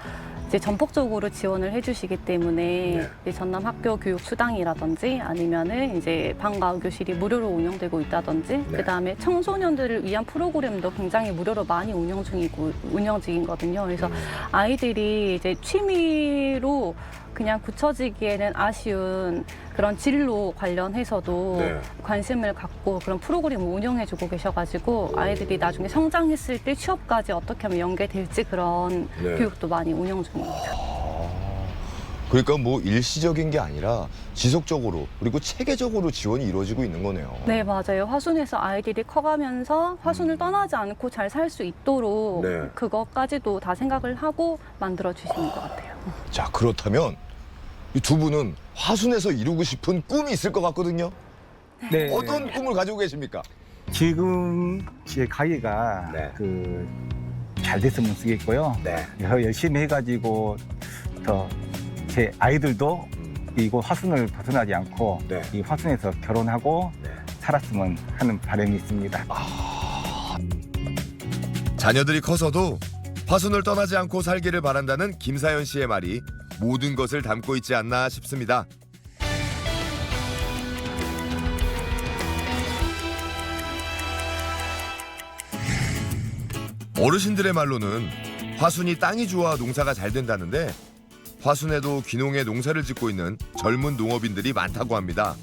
이제 전폭적으로 지원을 해주시기 때문에 이제 전남 학교 교육 수당이라든지 아니면은 이제 방과후 교실이 무료로 운영되고 있다든지 그다음에 청소년들을 위한 프로그램도 굉장히 무료로 많이 운영 중이거든요. 그래서 아이들이 이제 취미로 그냥 굳혀지기에는 아쉬운 그런 진로 관련해서도 네. 관심을 갖고 그런 프로그램을 운영해주고 계셔가지고 아이들이 나중에 성장했을 때 취업까지 어떻게 하면 연계될지 그런 네. 교육도 많이 운영 중입니다. 그러니까 뭐 일시적인 게 아니라 지속적으로 그리고 체계적으로 지원이 이루어지고 있는 거네요. 네, 맞아요. 화순에서 아이들이 커가면서 화순을 떠나지 않고 잘 살 수 있도록 네. 그것까지도 다 생각을 하고 만들어 주시는 것 같아요. 자, 그렇다면 이 두 분은 화순에서 이루고 싶은 꿈이 있을 것 같거든요. 네. 어떤 꿈을 가지고 계십니까? 지금 제 가게가 잘 됐으면 쓰겠고요. 더 열심히 해가지고 더 제 아이들도 이곳 화순을 벗어나지 않고 이 화순에서 결혼하고 살았으면 하는 바람이 있습니다. 자녀들이 커서도 화순을 떠나지 않고 살기를 바란다는 김사연 씨의 말이 모든 것을 담고 있지 않나 싶습니다. 어르신들의 말로는 화순이 땅이 좋아 농사가 잘 된다는데 화순에도 귀농에 농사를 짓고 있는 젊은 농업인들이 많다고 합니다.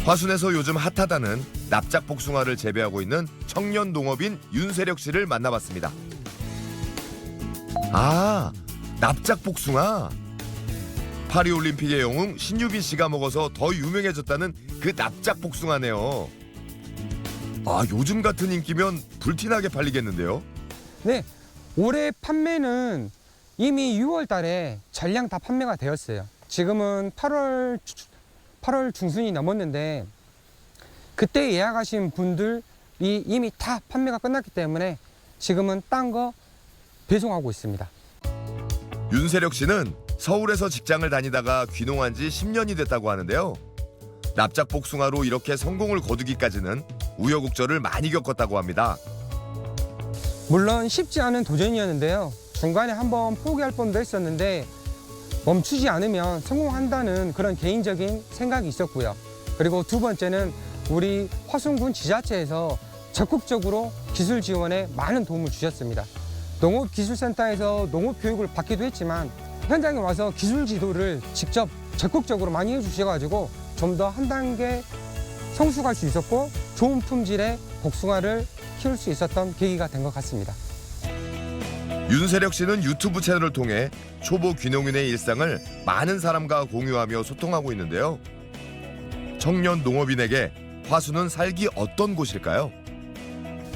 화순에서 요즘 핫하다는 납작 복숭아를 재배하고 있는 청년 농업인 윤세력 씨를 만나봤습니다. 아, 납작 복숭아. 파리올림픽의 영웅 신유빈 씨가 먹어서 더 유명해졌다는 그 납작 복숭아네요. 아, 요즘 같은 인기면 불티나게 팔리겠는데요? 네, 올해 판매는 이미 6월 달에 전량 다 판매가 되었어요. 지금은 8월 중순이 넘었는데 그때 예약하신 분들이 이미 다 판매가 끝났기 때문에 지금은 딴 거 배송하고 있습니다. 윤세력 씨는 서울에서 직장을 다니다가 귀농한 지 10년이 됐다고 하는데요. 납작 복숭아로 이렇게 성공을 거두기까지는 우여곡절을 많이 겪었다고 합니다. 물론 쉽지 않은 도전이었는데요. 중간에 한번 포기할 뻔도 했었는데 멈추지 않으면 성공한다는 그런 개인적인 생각이 있었고요. 그리고 두 번째는 우리 화순군 지자체에서 적극적으로 기술 지원에 많은 도움을 주셨습니다. 농업기술센터에서 농업교육을 받기도 했지만 현장에 와서 기술 지도를 직접 적극적으로 많이 해주셔가지고 좀 더 한 단계 성숙할 수 있었고 좋은 품질의 복숭아를 키울 수 있었던 계기가 된 것 같습니다. 윤세력 씨는 유튜브 채널을 통해 초보 귀농인의 일상을 많은 사람과 공유하며 소통하고 있는데요. 청년 농업인에게 화순은 살기 어떤 곳일까요?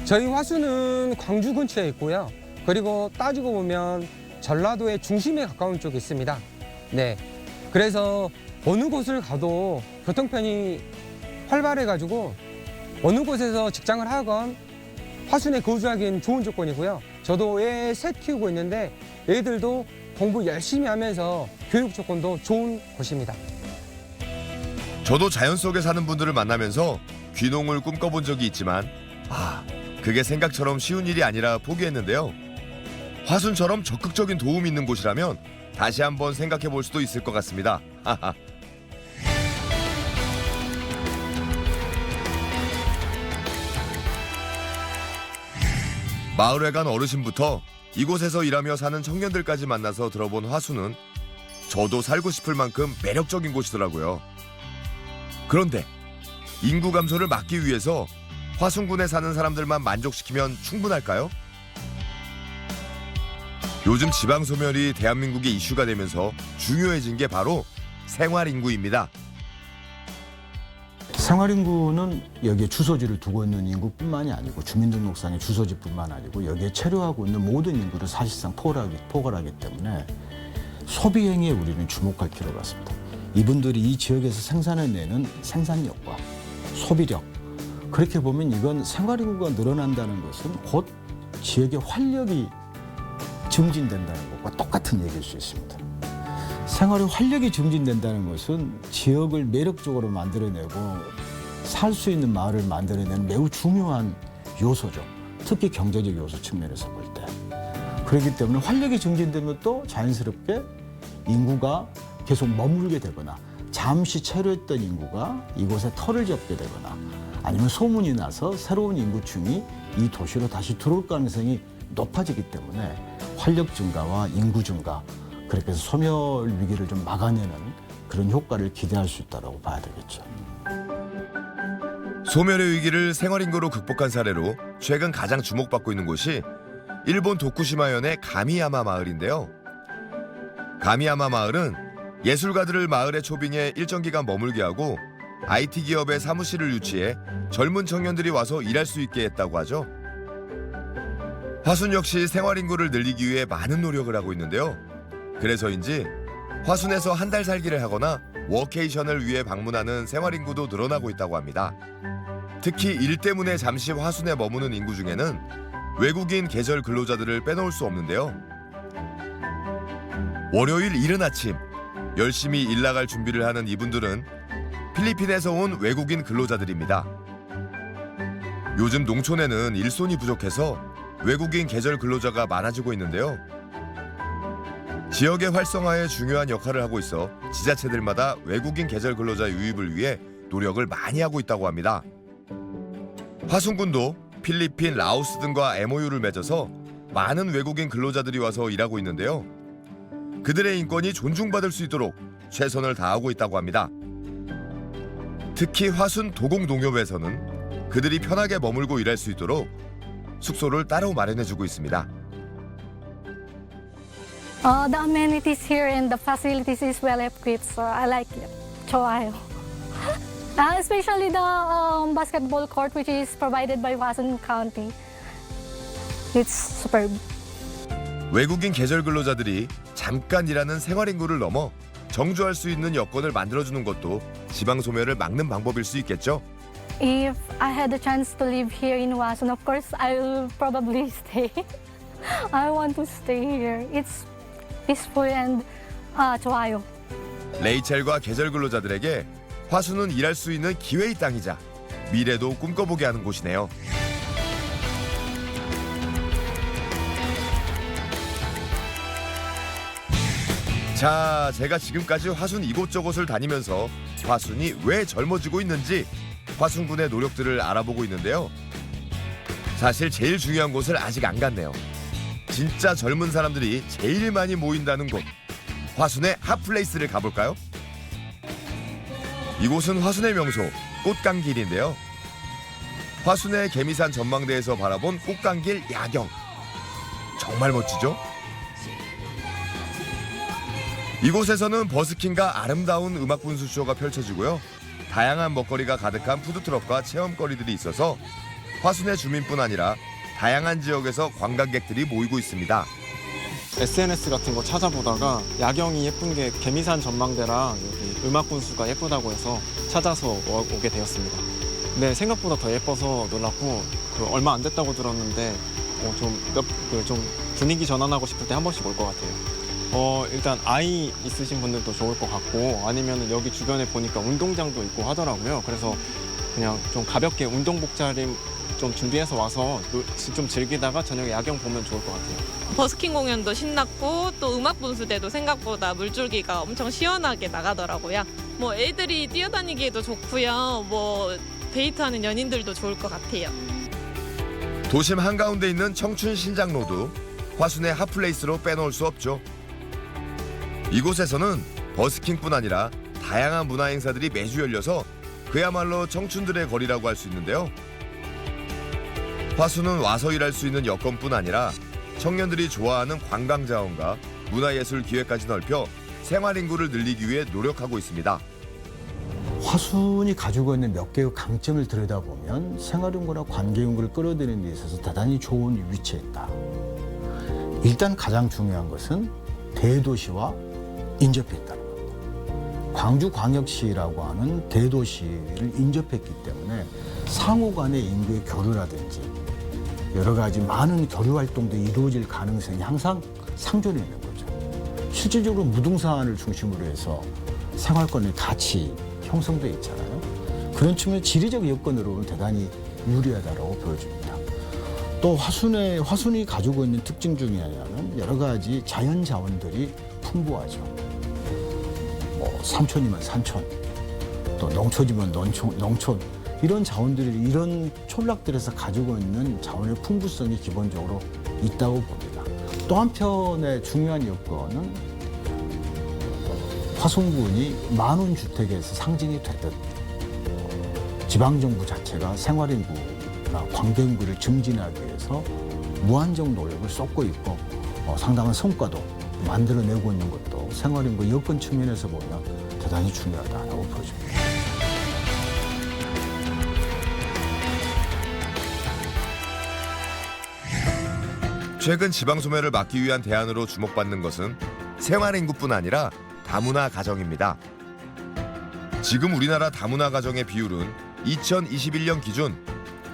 저희 화순은 광주 근처에 있고요. 그리고 따지고 보면 전라도의 중심에 가까운 쪽에 있습니다. 네, 그래서 어느 곳을 가도 교통편이 활발해가지고 어느 곳에서 직장을 하건 화순에 거주하기엔 좋은 조건이고요. 저도 애 셋 키우고 있는데 애들도 공부 열심히 하면서 교육 조건도 좋은 곳입니다. 저도 자연 속에 사는 분들을 만나면서 귀농을 꿈꿔본 적이 있지만 그게 생각처럼 쉬운 일이 아니라 포기했는데요. 화순처럼 적극적인 도움이 있는 곳이라면 다시 한번 생각해 볼 수도 있을 것 같습니다. 마을에 간 어르신부터 이곳에서 일하며 사는 청년들까지 만나서 들어본 화순은 저도 살고 싶을 만큼 매력적인 곳이더라고요. 그런데 인구 감소를 막기 위해서 화순군에 사는 사람들만 만족시키면 충분할까요? 요즘 지방 소멸이 대한민국의 이슈가 되면서 중요해진 게 바로 생활인구입니다. 생활인구는 여기에 주소지를 두고 있는 인구뿐만이 아니고 주민등록상의 주소지뿐만 아니고 여기에 체류하고 있는 모든 인구를 사실상 포괄하기 때문에 소비 행위에 우리는 주목할 필요가 있습니다. 이분들이 이 지역에서 생산해내는 생산력과 소비력, 그렇게 보면 이건 생활인구가 늘어난다는 것은 곧 지역의 활력이 증진된다는 것과 똑같은 얘기일 수 있습니다. 생활의 활력이 증진된다는 것은 지역을 매력적으로 만들어내고 살 수 있는 마을을 만들어내는 매우 중요한 요소죠. 특히 경제적 요소 측면에서 볼 때. 그렇기 때문에 활력이 증진되면 또 자연스럽게 인구가 계속 머물게 되거나 잠시 체류했던 인구가 이곳에 터를 잡게 되거나 아니면 소문이 나서 새로운 인구층이 이 도시로 다시 들어올 가능성이 높아지기 때문에 활력 증가와 인구 증가, 그렇게 해서 소멸 위기를 좀 막아내는 그런 효과를 기대할 수 있다고 봐야 되겠죠. 소멸의 위기를 생활인구로 극복한 사례로 최근 가장 주목받고 있는 곳이 일본 도쿠시마현의 가미야마 마을인데요. 가미야마 마을은 예술가들을 마을의 초빙에 일정 기간 머물게 하고 IT 기업의 사무실을 유치해 젊은 청년들이 와서 일할 수 있게 했다고 하죠. 화순 역시 생활인구를 늘리기 위해 많은 노력을 하고 있는데요. 그래서인지 화순에서 한 달 살기를 하거나 워케이션을 위해 방문하는 생활인구도 늘어나고 있다고 합니다. 특히 일 때문에 잠시 화순에 머무는 인구 중에는 외국인 계절 근로자들을 빼놓을 수 없는데요. 월요일 이른 아침 열심히 일 나갈 준비를 하는 이분들은 필리핀에서 온 외국인 근로자들입니다. 요즘 농촌에는 일손이 부족해서 외국인 계절 근로자가 많아지고 있는데요. 지역의 활성화에 중요한 역할을 하고 있어 지자체들마다 외국인 계절 근로자 유입을 위해 노력을 많이 하고 있다고 합니다. 화순군도 필리핀, 라오스 등과 MOU를 맺어서 많은 외국인 근로자들이 와서 일하고 있는데요. 그들의 인권이 존중받을 수 있도록 최선을 다하고 있다고 합니다. 특히 화순 도공농협에서는 그들이 편하게 머물고 일할 수 있도록 숙소를 따로 마련해주고 있습니다. The amenities here and the facilities is well equipped, so I like it. 좋아요. Especially the basketball court, which is provided by Wasun County. It's superb. 외국인 계절 근로자들이 잠깐 일하는 생활인구를 넘어 정주할 수 있는 여건을 만들어주는 것도 지방 소멸을 막는 방법일 수 있겠죠. If I had the chance to live here in Wasun, of course, I will probably stay. I want to stay here. It's peaceful and 좋아요. 레이첼과 계절 근로자들에게 화순은 일할 수 있는 기회의 땅이자 미래도 꿈꿔보게 하는 곳이네요. 자, 제가 지금까지 화순 이곳저곳을 다니면서 화순이 왜 젊어지고 있는지 화순군의 노력들을 알아보고 있는데요. 사실 제일 중요한 곳을 아직 안 갔네요. 진짜 젊은 사람들이 제일 많이 모인다는 곳, 화순의 핫플레이스를 가볼까요? 이곳은 화순의 명소 꽃강길인데요. 화순의 개미산 전망대에서 바라본 꽃강길 야경, 정말 멋지죠? 이곳에서는 버스킹과 아름다운 음악 분수쇼가 펼쳐지고요. 다양한 먹거리가 가득한 푸드트럭과 체험거리들이 있어서 화순의 주민뿐 아니라 다양한 지역에서 관광객들이 모이고 있습니다. SNS 같은 거 찾아보다가 야경이 예쁜 게 개미산 전망대랑 여기 음악 분수가 예쁘다고 해서 찾아서 오게 되었습니다. 근데 생각보다 더 예뻐서 놀랐고 얼마 안 됐다고 들었는데 좀 분위기 전환하고 싶을 때 한 번씩 올 것 같아요. 일단 아이 있으신 분들도 좋을 것 같고 아니면 여기 주변에 보니까 운동장도 있고 하더라고요. 그래서 그냥 좀 가볍게 운동복 차림 좀 준비해서 와서 좀 즐기다가 저녁에 야경 보면 좋을 것 같아요. 버스킹 공연도 신났고 또 음악 분수대도 생각보다 물줄기가 엄청 시원하게 나가더라고요. 뭐 애들이 뛰어다니기에도 좋고요. 뭐 데이트하는 연인들도 좋을 것 같아요. 도심 한가운데 있는 청춘 신장로도 화순의 핫플레이스로 빼놓을 수 없죠. 이곳에서는 버스킹뿐 아니라 다양한 문화 행사들이 매주 열려서 그야말로 청춘들의 거리라고 할 수 있는데요. 화순은 와서 일할 수 있는 여건뿐 아니라 청년들이 좋아하는 관광 자원과 문화예술 기회까지 넓혀 생활 인구를 늘리기 위해 노력하고 있습니다. 화순이 가지고 있는 몇 개의 강점을 들여다보면 생활인구나 관계인구를 끌어들이는 데 있어서 대단히 좋은 위치에 있다. 일단 가장 중요한 것은 대도시와 인접해 있다는 겁니다. 광주광역시라고 하는 대도시를 인접했기 때문에 상호 간의 인구의 교류라든지 여러 가지 많은 교류 활동도 이루어질 가능성이 항상 상존해 있는 거죠. 실질적으로 무등산을 중심으로 해서 생활권의 가치 형성돼 있잖아요. 그런 측면 지리적 여건으로는 대단히 유리하다고 보여집니다. 또 화순이 가지고 있는 특징 중에 하나는 여러 가지 자연 자원들이 풍부하죠. 산촌이면 산촌, 또 농촌이면 농촌 이런 자원들이 이런 촌락들에서 가지고 있는 자원의 풍부성이 기본적으로 있다고 봅니다. 또 한편의 중요한 여건은 화순군이 만원주택에서 상징이 되듯 지방정부 자체가 생활인구나 관계인구를 증진하기 위해서 무한정 노력을 쏟고 있고 상당한 성과도 만들어내고 있는 것도 생활인구 여건 측면에서 보면 대단히 중요하다고 보여집니다. 최근 지방 소멸을 막기 위한 대안으로 주목받는 것은 생활인구뿐 아니라 다문화 가정입니다. 지금 우리나라 다문화 가정의 비율은 2021년 기준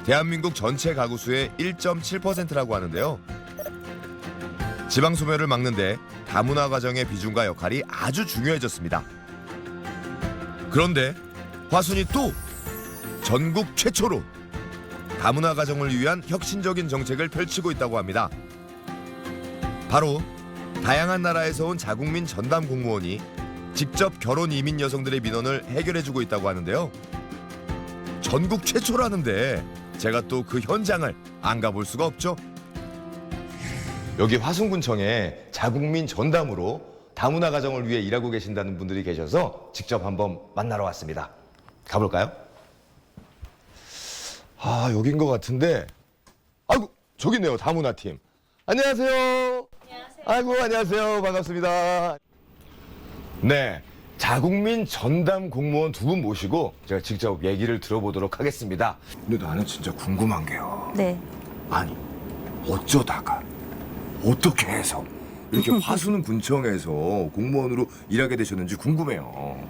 대한민국 전체 가구 수의 1.7%라고 하는데요. 지방 소멸을 막는데 다문화 가정의 비중과 역할이 아주 중요해졌습니다. 그런데 화순이 또 전국 최초로 다문화 가정을 위한 혁신적인 정책을 펼치고 있다고 합니다. 바로 다양한 나라에서 온 자국민 전담 공무원이 직접 결혼 이민 여성들의 민원을 해결해주고 있다고 하는데요. 전국 최초라는데 제가 또 그 현장을 안 가볼 수가 없죠. 여기 화순군청에 자국민 전담으로 다문화 가정을 위해 일하고 계신다는 분들이 계셔서 직접 한번 만나러 왔습니다. 가볼까요? 아, 여긴 것 같은데. 아이고, 저기 있네요, 다문화 팀. 안녕하세요. 안녕하세요. 아이고, 안녕하세요. 반갑습니다. 네, 자국민 전담 공무원 두 분 모시고 제가 직접 얘기를 들어보도록 하겠습니다. 근데 나는 진짜 궁금한 게요. 네. 아니, 어쩌다가 어떻게 해서 이렇게 화순군청에서 공무원으로 일하게 되셨는지 궁금해요.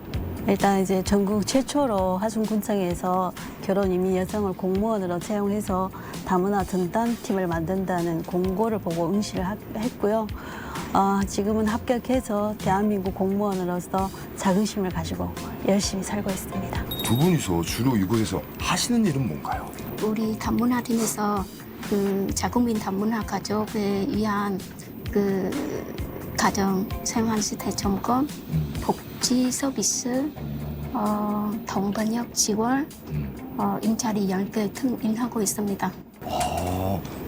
일단 이제 전국 최초로 화순군청에서 결혼 이민 여성을 공무원으로 채용해서 다문화 전담팀을 만든다는 공고를 보고 응시를 했고요. 지금은 합격해서 대한민국 공무원으로서 자긍심을 가지고 열심히 살고 있습니다. 두 분이서 주로 이곳에서 하시는 일은 뭔가요? 우리 다문화팀에서 그 자국민 다문화 가족에 위한 그 가정 생활 시대 점검, 복지 서비스, 동번역 지원, 일자리 연계 등 일하고 있습니다.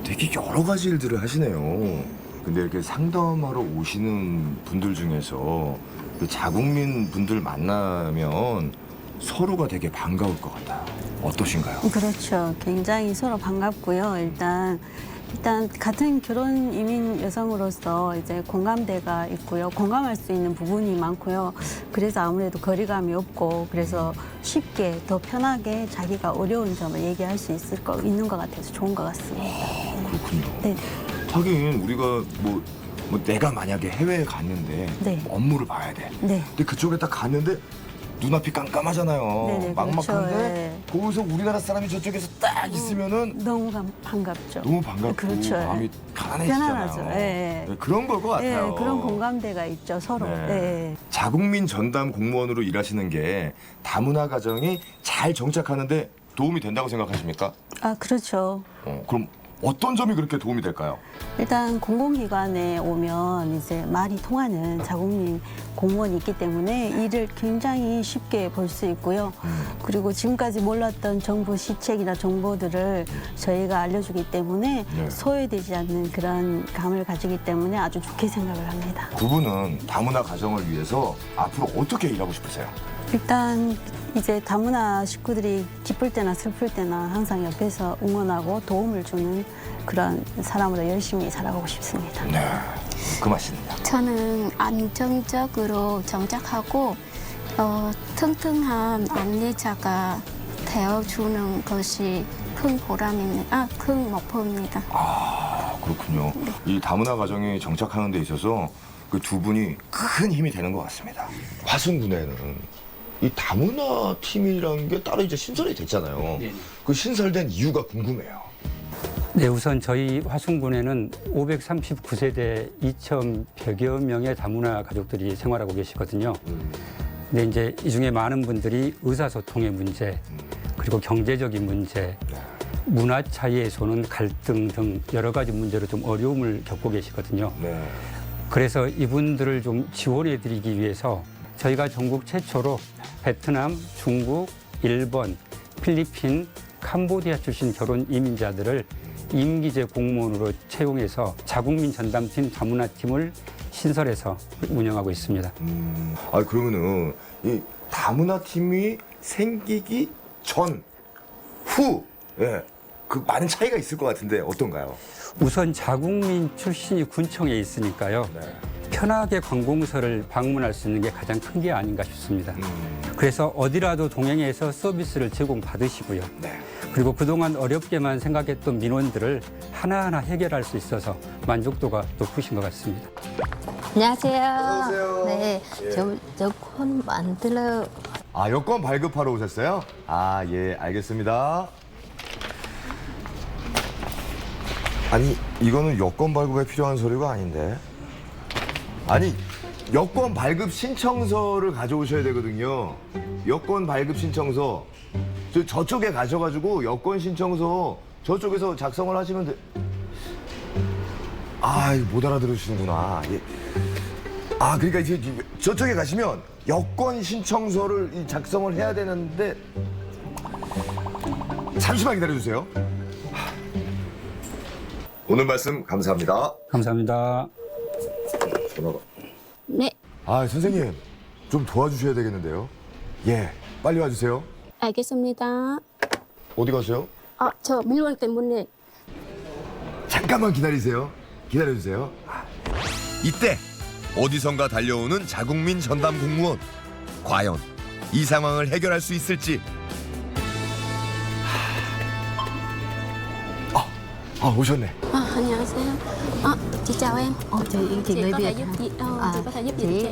되게 여러 가지 일들을 하시네요. 근데 이렇게 상담하러 오시는 분들 중에서 그 자국민 분들 만나면 서로가 되게 반가울 것 같아요. 어떠신가요? 그렇죠. 굉장히 서로 반갑고요. 일단 같은 결혼 이민 여성으로서 이제 공감대가 있고요. 공감할 수 있는 부분이 많고요. 그래서 아무래도 거리감이 없고 그래서 쉽게 더 편하게 자기가 어려운 점을 얘기할 수 있는 것 같아서 좋은 것 같습니다. 그렇군요. 네. 하긴 우리가 뭐 내가 만약에 해외에 갔는데 네. 업무를 봐야 돼. 네. 근데 그쪽에 딱 갔는데 눈앞이 깜깜하잖아요. 네네, 막막한데 그렇죠. 네. 거기서 우리나라 사람이 저쪽에서 딱 있으면은 너무 반갑죠. 너무 반갑고 그렇죠. 마음이 편안해지잖아요. 편안하죠. 네. 네, 그런 걸 것 같아요. 네, 그런 공감대가 있죠, 서로. 네. 네. 자국민 전담 공무원으로 일하시는 게 다문화 가정이 잘 정착하는데 도움이 된다고 생각하십니까? 그렇죠. 그럼 어떤 점이 그렇게 도움이 될까요? 일단 공공기관에 오면 이제 말이 통하는 자국민 공무원이 있기 때문에 일을 굉장히 쉽게 볼 수 있고요. 그리고 지금까지 몰랐던 정부 시책이나 정보들을 저희가 알려주기 때문에 네. 소외되지 않는 그런 감을 가지기 때문에 아주 좋게 생각을 합니다. 두 분은 다문화 가정을 위해서 앞으로 어떻게 일하고 싶으세요? 일단 이제 다문화 식구들이 기쁠 때나 슬플 때나 항상 옆에서 응원하고 도움을 주는 그런 사람으로 열심히 살아가고 싶습니다. 네, 그 말씀이요. 저는 안정적으로 정착하고 튼튼한 안내자가 되어주는 것이 큰 보람입니다. 큰 목표입니다. 그렇군요. 이 다문화 가정이 정착하는 데 있어서 그 두 분이 큰 힘이 되는 것 같습니다. 화순군에는 이 다문화 팀이라는 게 따로 이제 신설이 됐잖아요. 그 신설된 이유가 궁금해요. 네, 우선 저희 화순군에는 539세대 2,100여 명의 다문화 가족들이 생활하고 계시거든요. 근데 이제 이 중에 많은 분들이 의사소통의 문제, 그리고 경제적인 문제, 문화 차이에서는 갈등 등 여러 가지 문제로 좀 어려움을 겪고 계시거든요. 그래서 이분들을 좀 지원해 드리기 위해서 저희가 전국 최초로 베트남, 중국, 일본, 필리핀, 캄보디아 출신 결혼 이민자들을 임기제 공무원으로 채용해서 자국민 전담팀 다문화팀을 신설해서 운영하고 있습니다. 아 그러면은 이 다문화 팀이 생기기 전, 후, 예, 그 많은 차이가 있을 것 같은데 어떤가요? 우선 자국민 출신이 군청에 있으니까요. 편하게 관공서를 방문할 수 있는 게 가장 큰 게 아닌가 싶습니다. 그래서 어디라도 동행해서 서비스를 제공받으시고요. 그리고 그동안 어렵게만 생각했던 민원들을 하나하나 해결할 수 있어서 만족도가 높으신 것 같습니다. 안녕하세요. 네, 여권 만들어. 아 여권 발급하러 오셨어요? 아 예 알겠습니다. 아니 이거는 여권 발급에 필요한 서류가 아닌데. 아니 여권 발급 신청서를 가져오셔야 되거든요. 여권 발급 신청서 저쪽에 가셔가지고 여권 신청서 저쪽에서 작성을 하시면 돼. 아 못 알아들으시는구나. 예. 아 그러니까 이제 저쪽에 가시면 여권 신청서를 작성을 해야 되는데 잠시만 기다려주세요. 오늘 말씀 감사합니다. 감사합니다. 전화가. 네. 아 선생님 좀 도와주셔야 되겠는데요. 예 빨리 와주세요. 알겠습니다. 어디 가세요? 저 민원 때문에. 잠깐만 기다리세요. 기다려주세요. 이때 어디선가 달려오는 자국민 전담 공무원. 과연 이 상황을 해결할 수 있을지. 오셨네. 안녕하세요. Chị chào em. Chị người có Việt thể giúp chị, chị có thể giúp gì cho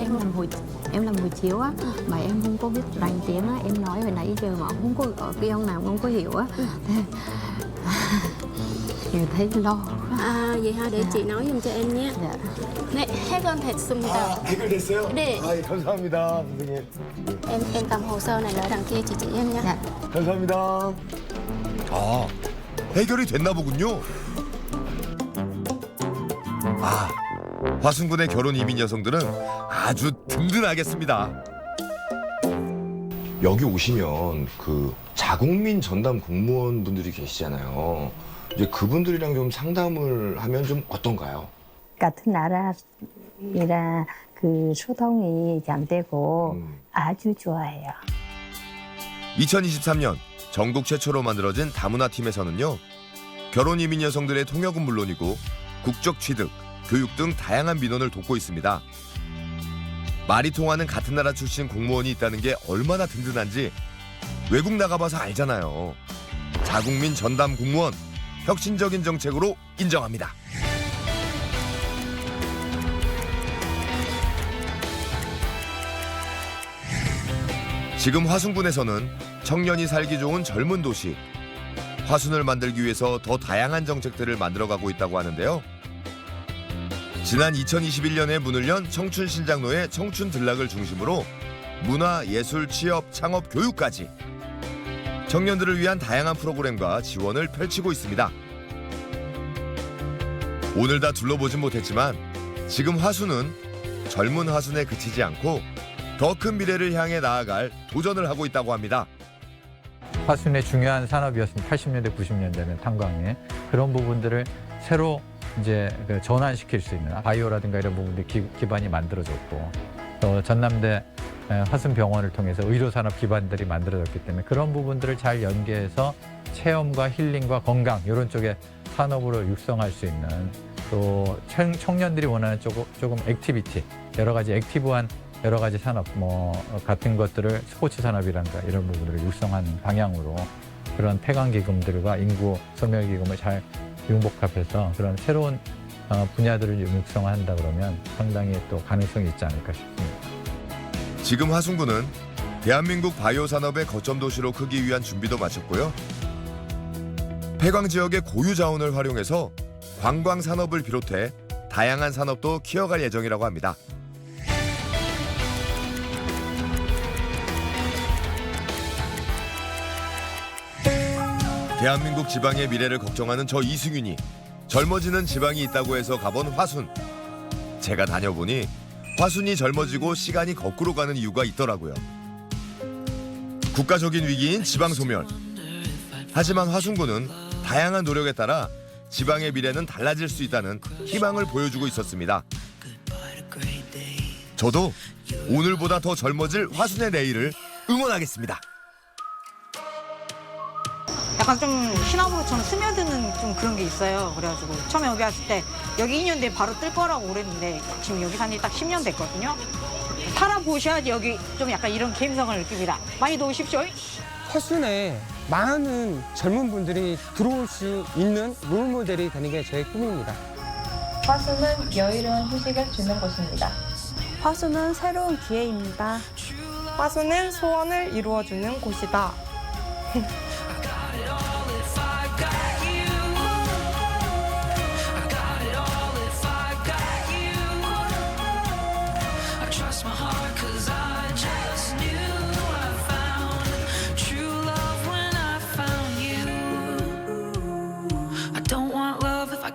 em làm hồi chiếu á, mà em không có biết đánh tiếng á, em nói hồi nãy giờ mà không có ở cái ông nào không có hiểu á, thì thấy lo. Vậy hả? để chị nói giùm cho em nhé. 네, 해결됐습니다. 해결됐어요? 네. 감사합니다 선생님. em cầm hồ sơ này ở đằng kia chị em nha. 감사합니다. 아 해결이 됐나 보군요. 아 화순군의 결혼 이민 여성들은 아주 든든하겠습니다. 여기 오시면 그 자국민 전담 공무원 분들이 계시잖아요. 이제 그분들이랑 좀 상담을 하면 좀 어떤가요? 같은 나라이라 그 소통이 잘 되고 아주 좋아해요. 2023년 전국 최초로 만들어진 다문화 팀에서는요. 결혼 이민 여성들의 통역은 물론이고 국적 취득, 교육 등 다양한 민원을 돕고 있습니다. 말이 통하는 같은 나라 출신 공무원이 있다는 게 얼마나 든든한지 외국 나가봐서 알잖아요. 자국민 전담 공무원, 혁신적인 정책으로 인정합니다. 지금 화순군에서는 청년이 살기 좋은 젊은 도시, 화순을 만들기 위해서 더 다양한 정책들을 만들어가고 있다고 하는데요. 지난 2021년에 문을 연 청춘신장로의 청춘들락을 중심으로 문화, 예술, 취업, 창업, 교육까지 청년들을 위한 다양한 프로그램과 지원을 펼치고 있습니다. 오늘 다 둘러보진 못했지만 지금 화순은 젊은 화순에 그치지 않고 더 큰 미래를 향해 나아갈 도전을 하고 있다고 합니다. 화순의 중요한 산업이었습니다. 80년대, 90년대는 탄광에 그런 부분들을 새로 이제 전환시킬 수 있는 바이오라든가 이런 부분들이 기반이 만들어졌고 또 전남대 화순병원을 통해서 의료산업 기반들이 만들어졌기 때문에 그런 부분들을 잘 연계해서 체험과 힐링과 건강 이런 쪽에 산업으로 육성할 수 있는 또 청년들이 원하는 조금 액티비티 여러 가지 액티브한 여러 가지 산업 같은 것들을 스포츠 산업이란가 이런 부분들을 육성하는 방향으로 그런 폐광기금들과 인구 소멸기금을 잘 융복합해서 그런 새로운 분야들을 육성한다 그러면 상당히 또 가능성이 있지 않을까 싶습니다. 지금 화순군은 대한민국 바이오 산업의 거점 도시로 크기 위한 준비도 마쳤고요. 폐광 지역의 고유 자원을 활용해서 관광 산업을 비롯해 다양한 산업도 키워갈 예정이라고 합니다. 대한민국 지방의 미래를 걱정하는 저 이승윤이 젊어지는 지방이 있다고 해서 가본 화순. 제가 다녀보니 화순이 젊어지고 시간이 거꾸로 가는 이유가 있더라고요. 국가적인 위기인 지방 소멸. 하지만 화순군은 다양한 노력에 따라 지방의 미래는 달라질 수 있다는 희망을 보여주고 있었습니다. 저도 오늘보다 더 젊어질 화순의 내일을 응원하겠습니다. 약간 좀 시나브로처럼 스며드는 좀 그런 게 있어요. 그래가지고 처음에 여기 왔을 때 여기 2년 뒤에 바로 뜰 거라고 그랬는데 지금 여기 산 지 딱 10년 됐거든요. 살아보셔야지 여기 좀 약간 이런 감성을 느낍니다. 많이도 오십시오. 화순에 많은 젊은 분들이 들어올 수 있는 롤모델이 되는 게 제 꿈입니다. 화수는 여유로운 휴식을 주는 곳입니다. 화수는 새로운 기회입니다. 화수는 소원을 이루어주는 곳이다.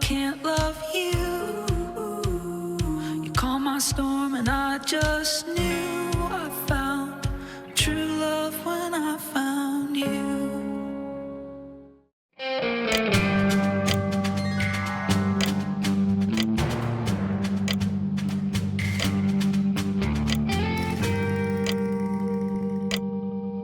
Can't love you. You calm my storm and I just knew